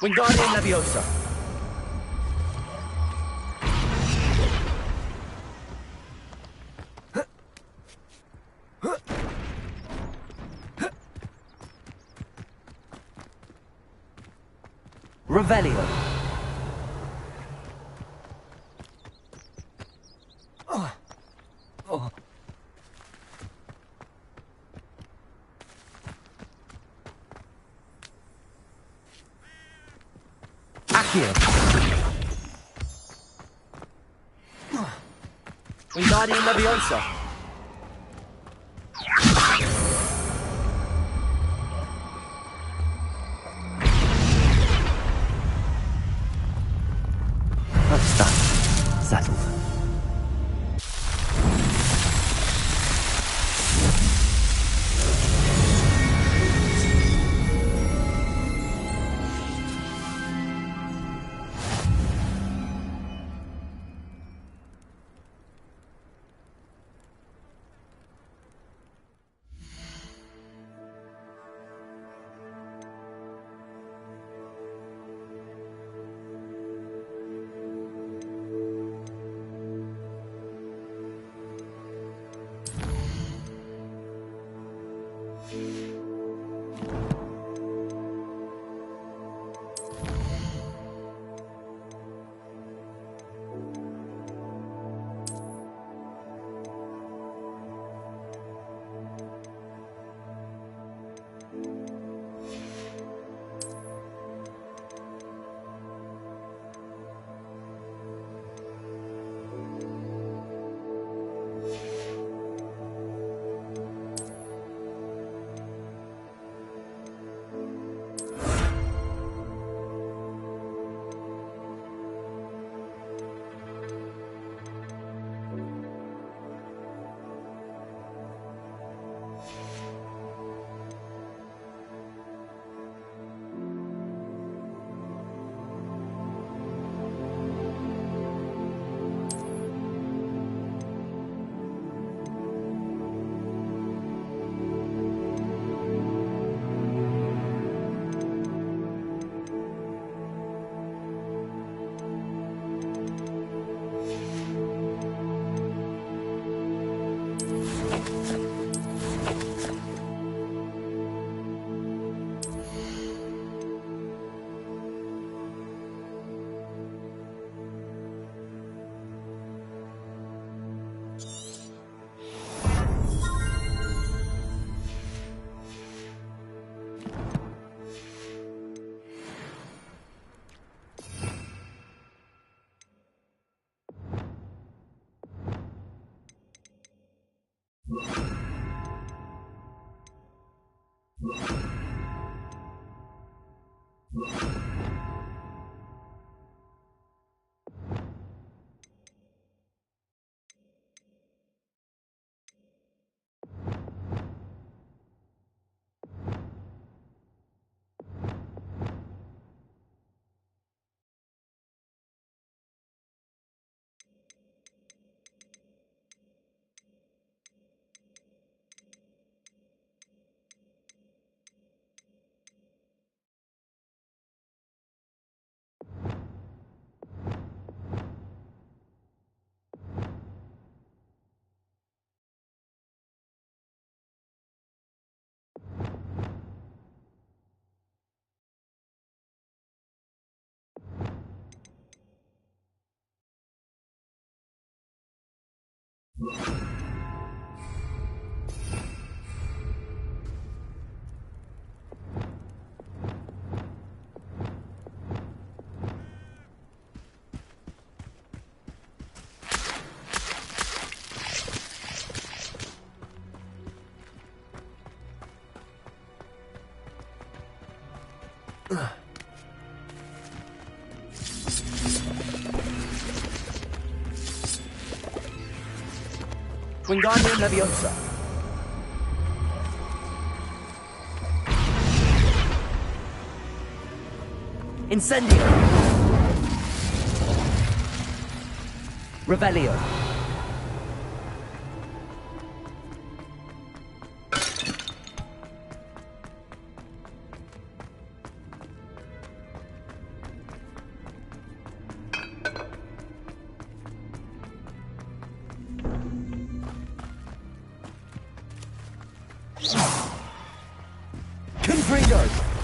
Wingardium Leviosa. Revelio. Accio. Wingardium Leviosa. That's done. Settled. Wingardium Leviosa. Incendio. Revelio. Confrido.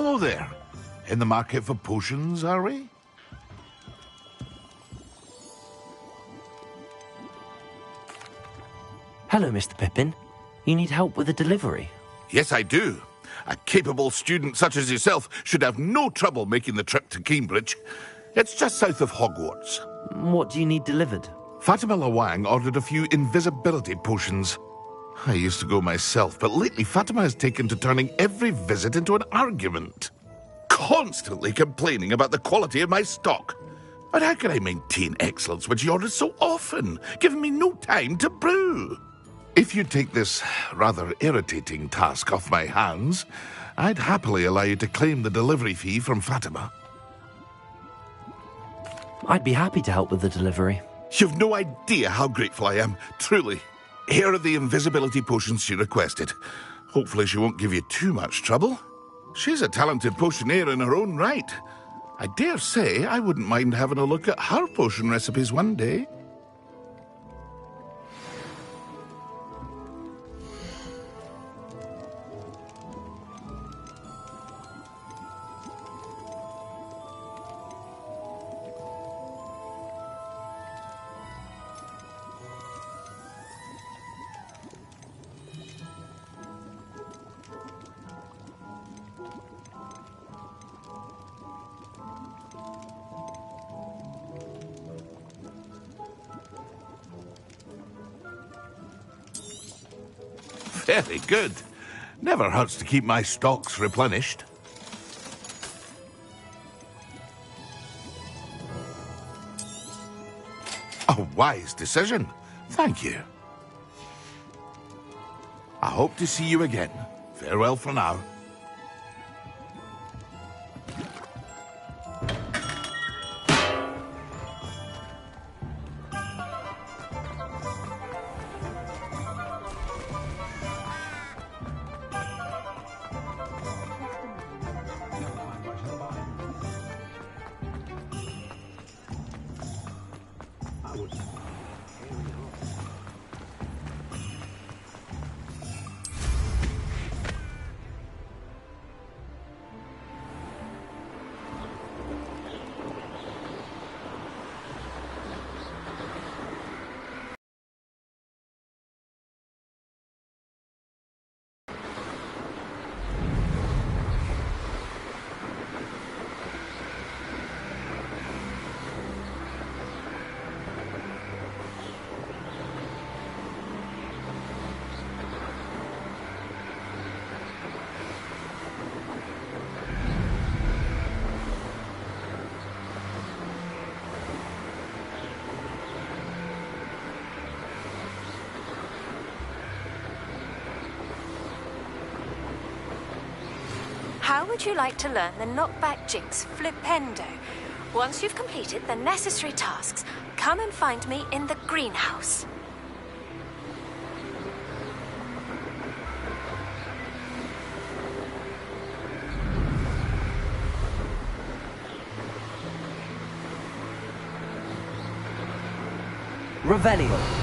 Hello there. In the market for potions, are we? Hello, Mr. Pippin. You need help with a delivery? Yes, I do. A capable student such as yourself should have no trouble making the trip to Cambridge. It's just south of Hogwarts. What do you need delivered? Fatima Lawang ordered a few invisibility potions. I used to go myself, but lately Fatima has taken to turning every visit into an argument. Constantly complaining about the quality of my stock. But how can I maintain excellence when she orders so often, giving me no time to brew? If you take this rather irritating task off my hands, I'd happily allow you to claim the delivery fee from Fatima. I'd be happy to help with the delivery. You've no idea how grateful I am, truly. Here are the invisibility potions she requested. Hopefully she won't give you too much trouble. She's a talented potioneer in her own right. I dare say I wouldn't mind having a look at her potion recipes one day. Very good. Never hurts to keep my stocks replenished. A wise decision. Thank you. I hope to see you again. Farewell for now. How would you like to learn the knockback jinx flipendo? Once you've completed the necessary tasks, come and find me in the greenhouse. Revelio.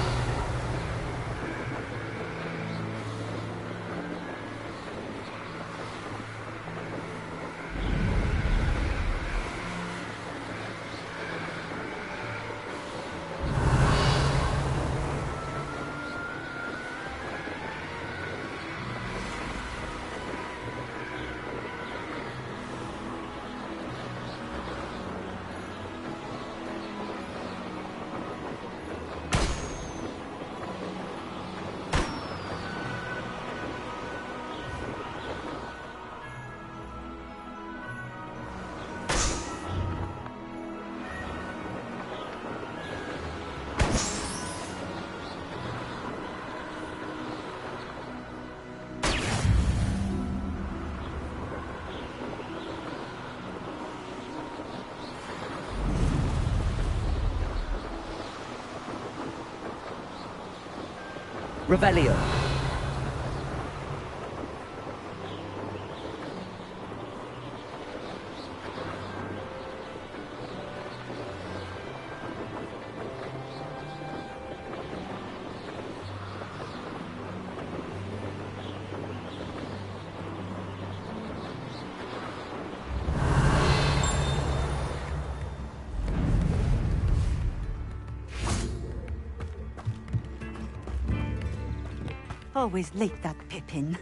Revelio. Always late, that Pippin.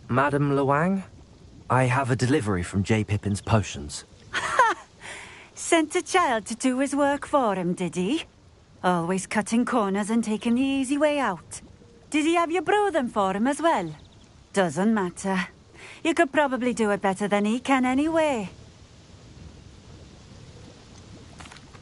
Madam Luang, I have a delivery from J. Pippin's potions. Sent a child to do his work for him, did he? Always cutting corners and taking the easy way out. Did he have you brew them for him as well? Doesn't matter. You could probably do it better than he can anyway.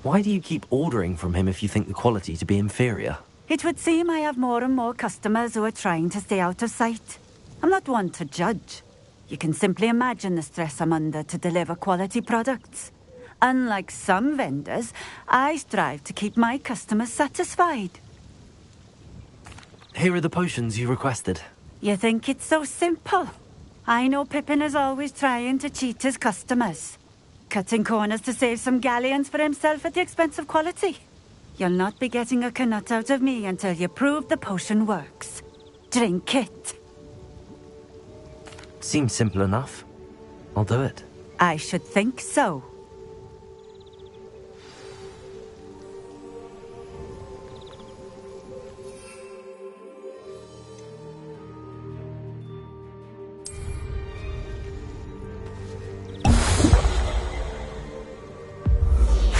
Why do you keep ordering from him if you think the quality to be inferior? It would seem I have more and more customers who are trying to stay out of sight. I'm not one to judge. You can simply imagine the stress I'm under to deliver quality products. Unlike some vendors, I strive to keep my customers satisfied. Here are the potions you requested. You think it's so simple? I know Pippin is always trying to cheat his customers. Cutting corners to save some galleons for himself at the expense of quality. You'll not be getting a canut out of me until you prove the potion works. Drink it. Seems simple enough. I'll do it. I should think so.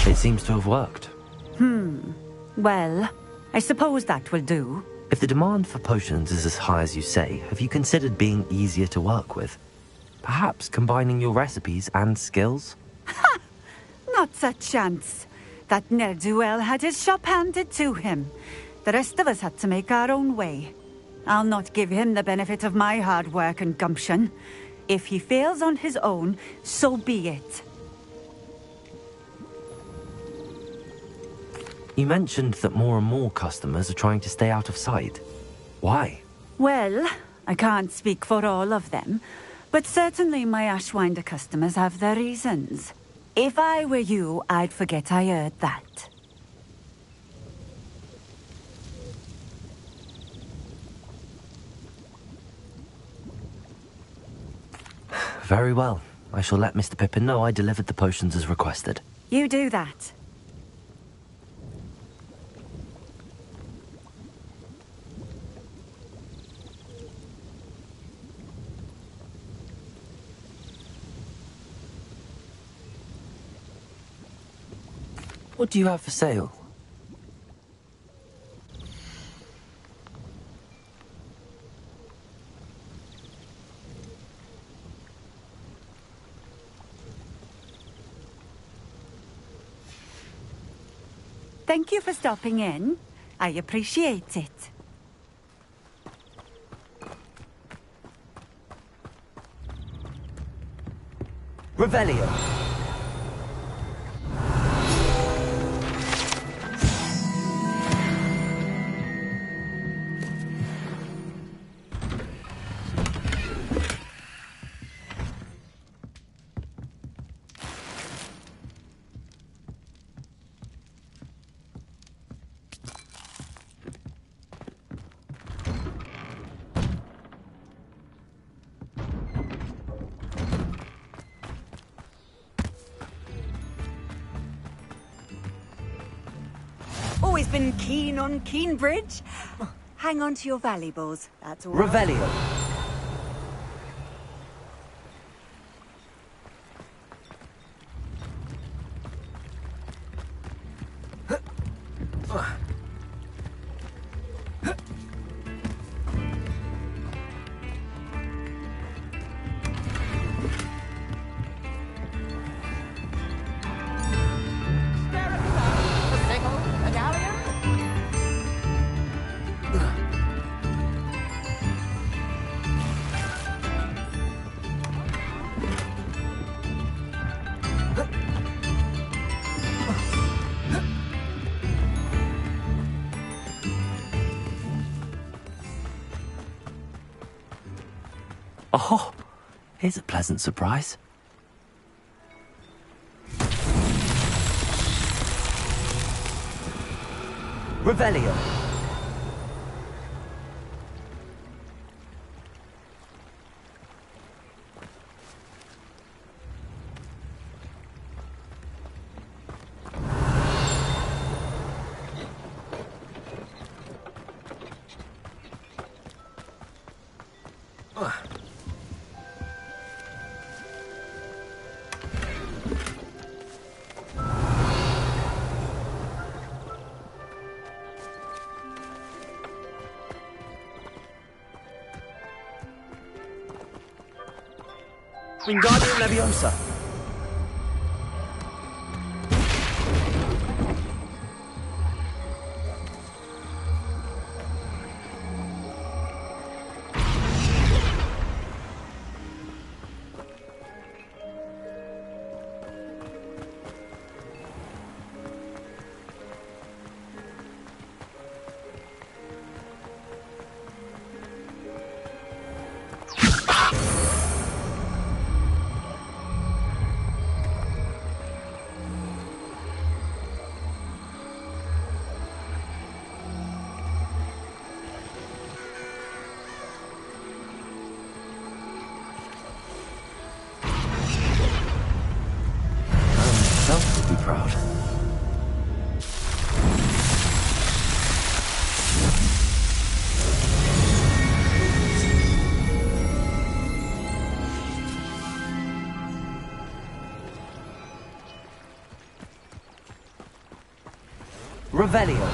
It seems to have worked. Well, I suppose that will do. If the demand for potions is as high as you say, have you considered being easier to work with? Perhaps combining your recipes and skills? Not a chance. That ne'er-do-well had his shop handed to him. The rest of us had to make our own way. I'll not give him the benefit of my hard work and gumption. If he fails on his own, so be it. You mentioned that more and more customers are trying to stay out of sight. Why? Well, I can't speak for all of them, but certainly my Ashwinder customers have their reasons. If I were you, I'd forget I heard that. Very well. I shall let Mr. Pippin know I delivered the potions as requested. You do that. What do you have for sale? Thank you for stopping in. I appreciate it. Revelio. Always been keen on Keenbridge. Hang on to your valuables, that's all right. Revelio. Oh, here's a pleasant surprise. Revelio. Wingardium Leviosa. Myself would be proud. Revelio.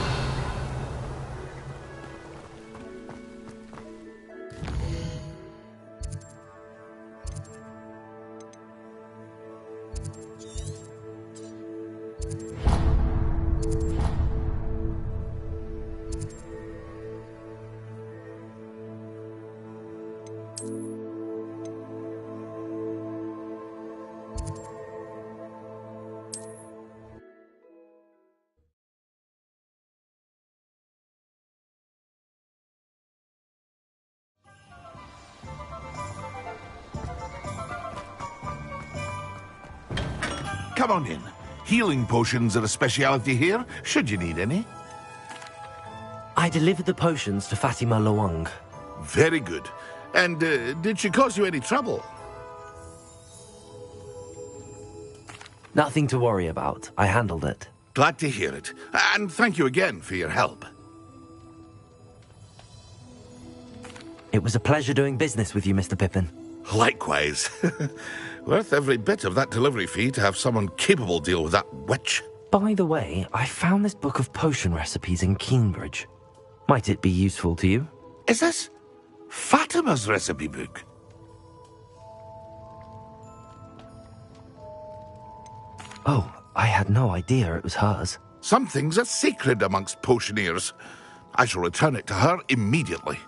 Come on in. Healing potions are a speciality here, should you need any. I delivered the potions to Fatima Luang. Very good. And did she cause you any trouble? Nothing to worry about. I handled it. Glad to hear it. And thank you again for your help. It was a pleasure doing business with you, Mr. Pippin. Likewise. Worth every bit of that delivery fee to have someone capable deal with that witch. By the way, I found this book of potion recipes in Cambridge. Might it be useful to you? Is this Fatima's recipe book? Oh, I had no idea it was hers. Some things are sacred amongst potioneers. I shall return it to her immediately.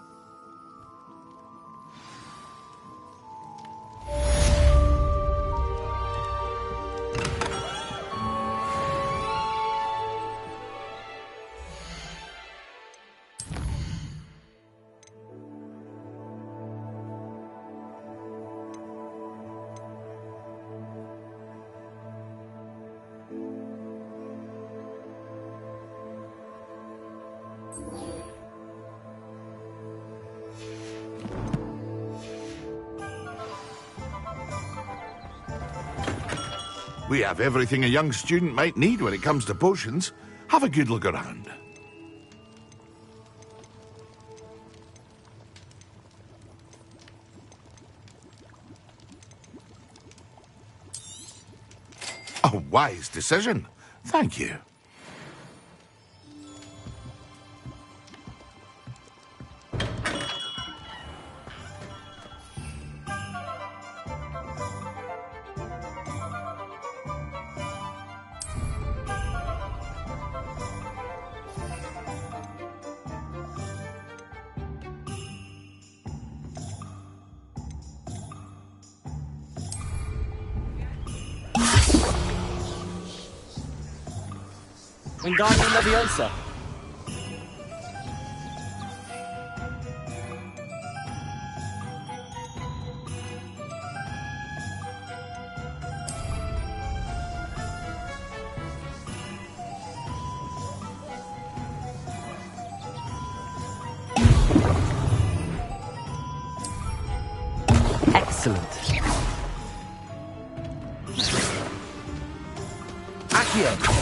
We have everything a young student might need when it comes to potions. Have a good look around. A wise decision. Thank you. Wingardium Leviosa. Excellent. Accio.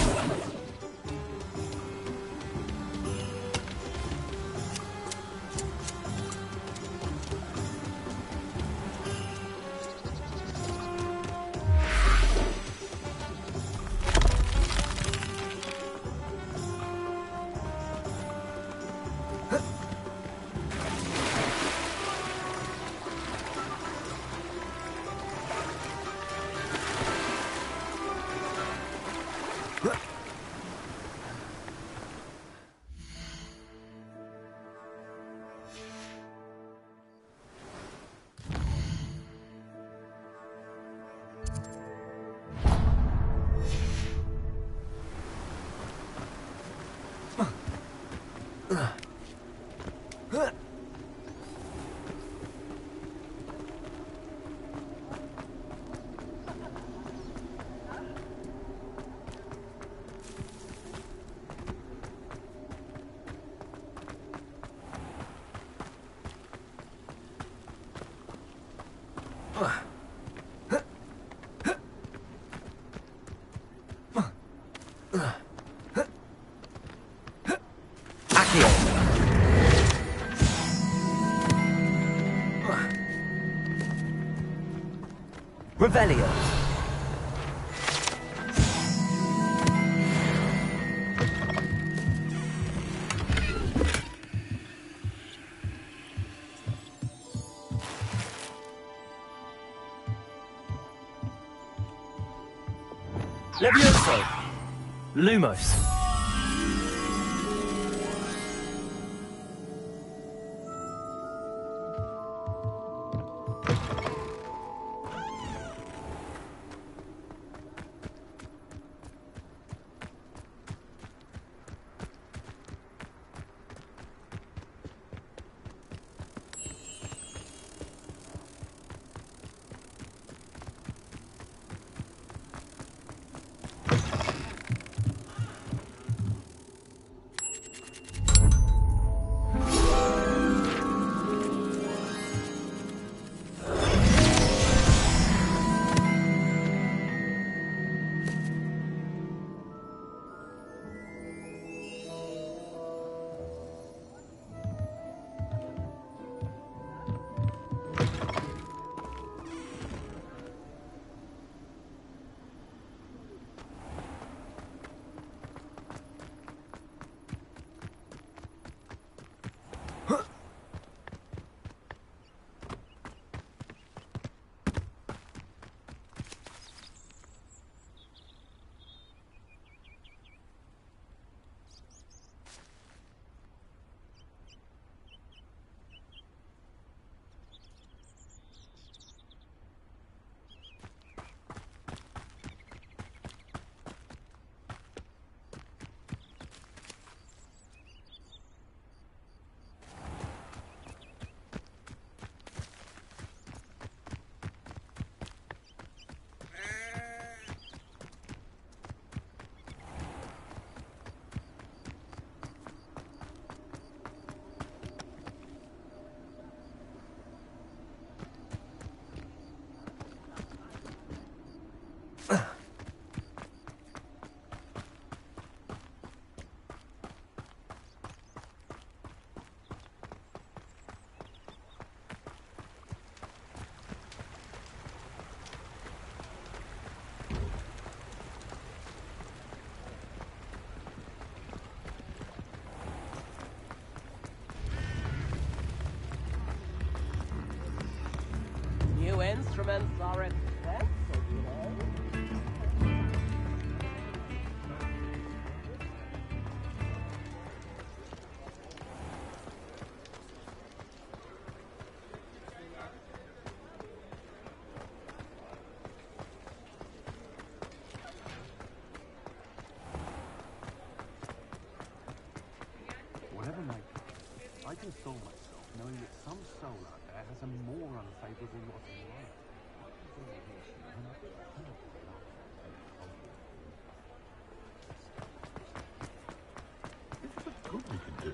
Revelio. Levioso. Lumos. New instruments are expensive, you know. Whatever may come, I console myself knowing that some soul out there has a more unfavorable lot in life. This is a good we can do.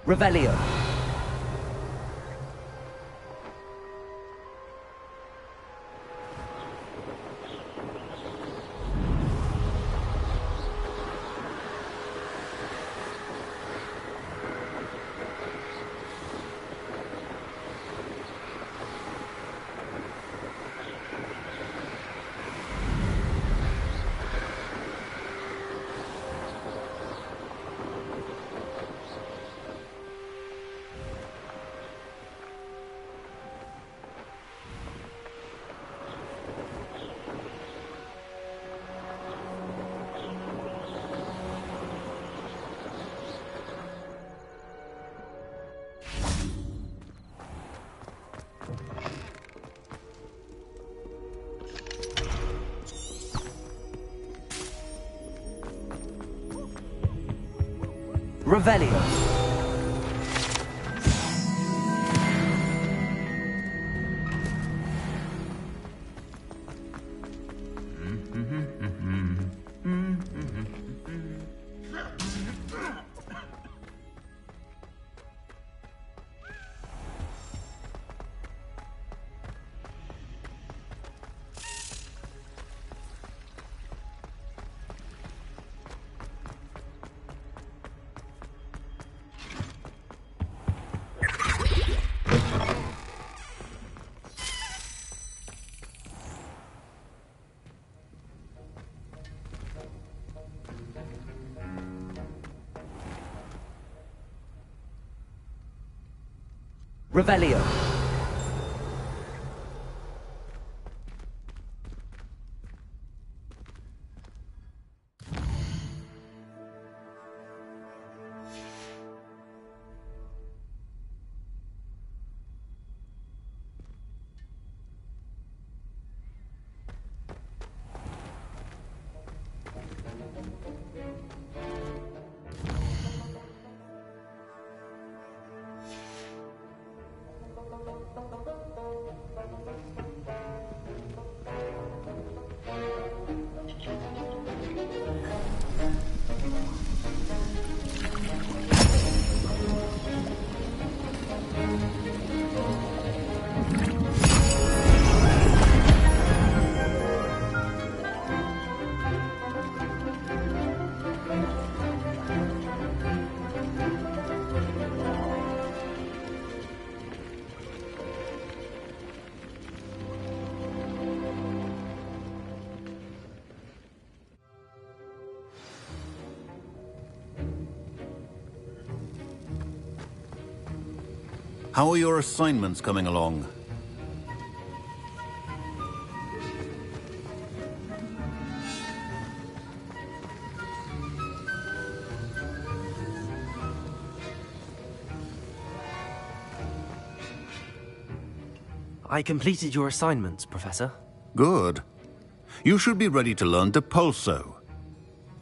Revelio. Revelio. Revelio. How are your assignments coming along? I completed your assignments, Professor. Good. You should be ready to learn Depulso.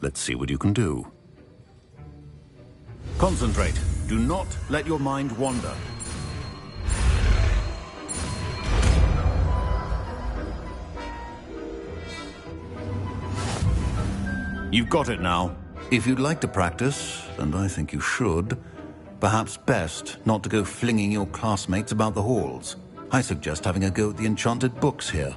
Let's see what you can do. Concentrate. Do not let your mind wander. You've got it now. If you'd like to practice, and I think you should, perhaps best not to go flinging your classmates about the halls. I suggest having a go at the enchanted books here.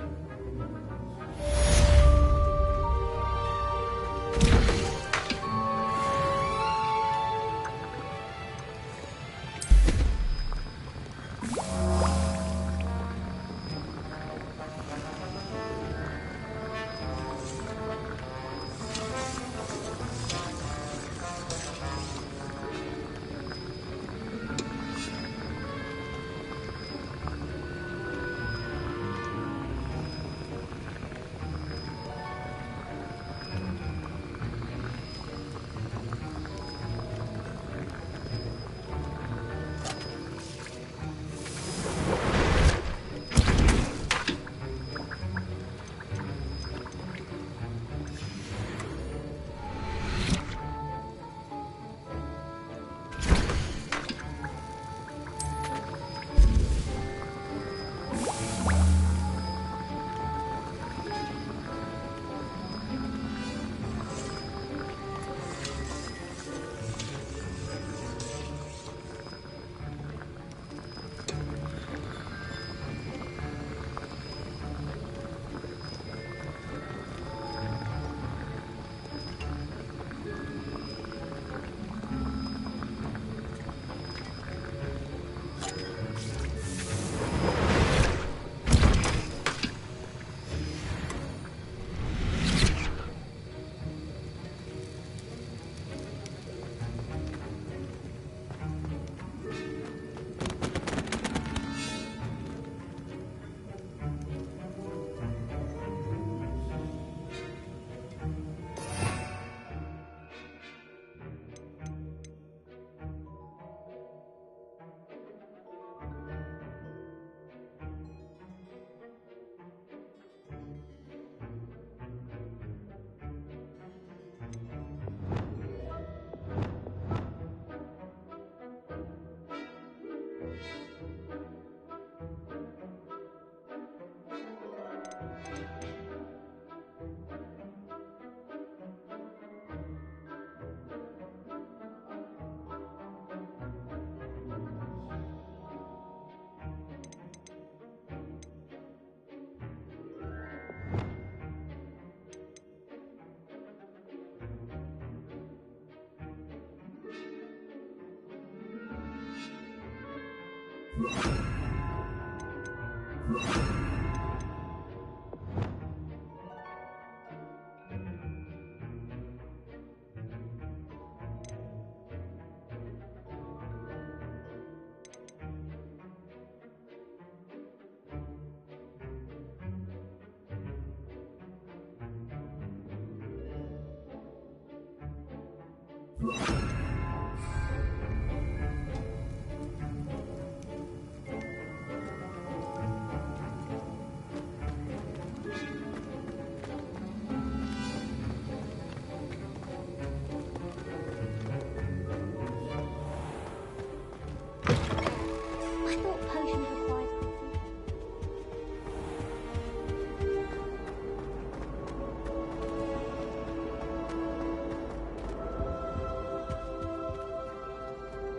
I thought potions required.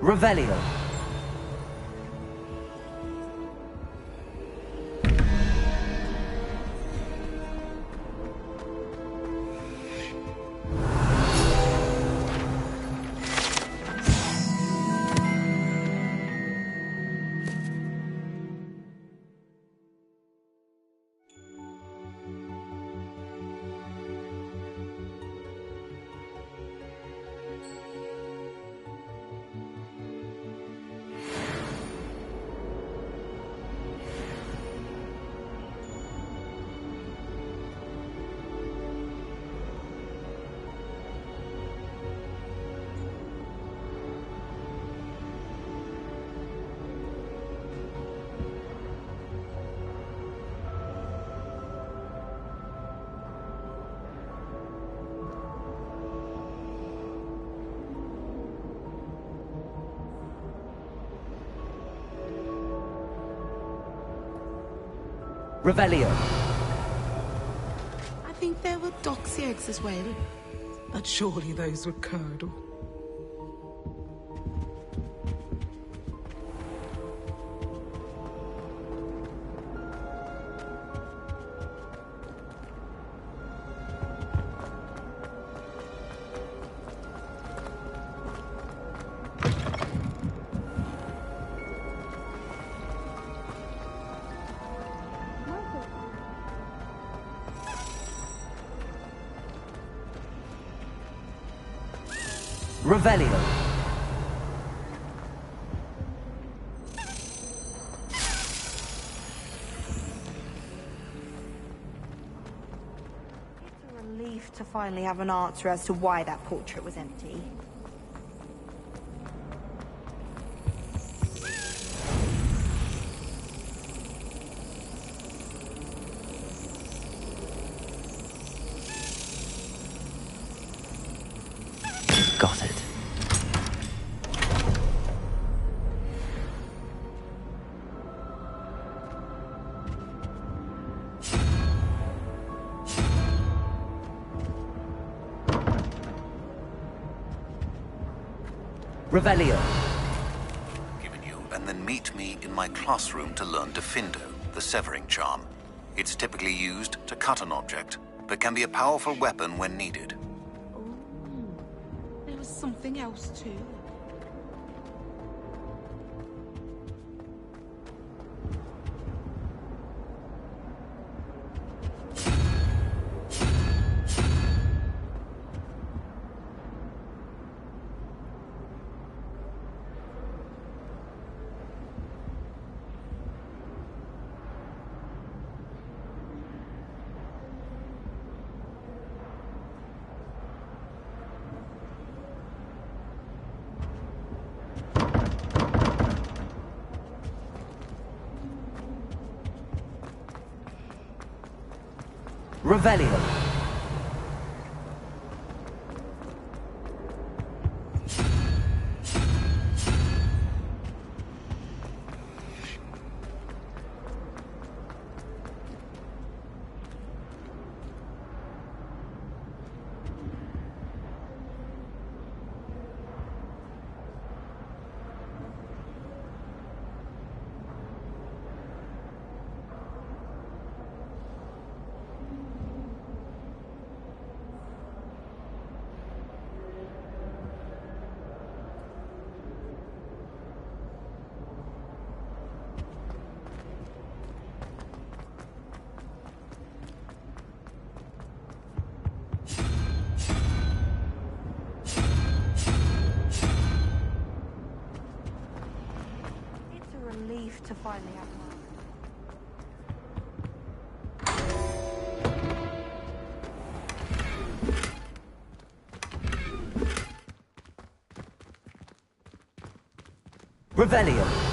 Revelio. Revelio. I think there were doxy eggs as well. But surely those were curdle. Revelio. It's a relief to finally have an answer as to why that portrait was empty. Got it. Revelio. Given you, and then meet me in my classroom to learn Defindo, the severing charm. It's typically used to cut an object, but can be a powerful weapon when needed. There was something else too. Revelio. Relief to finally have an Revelio.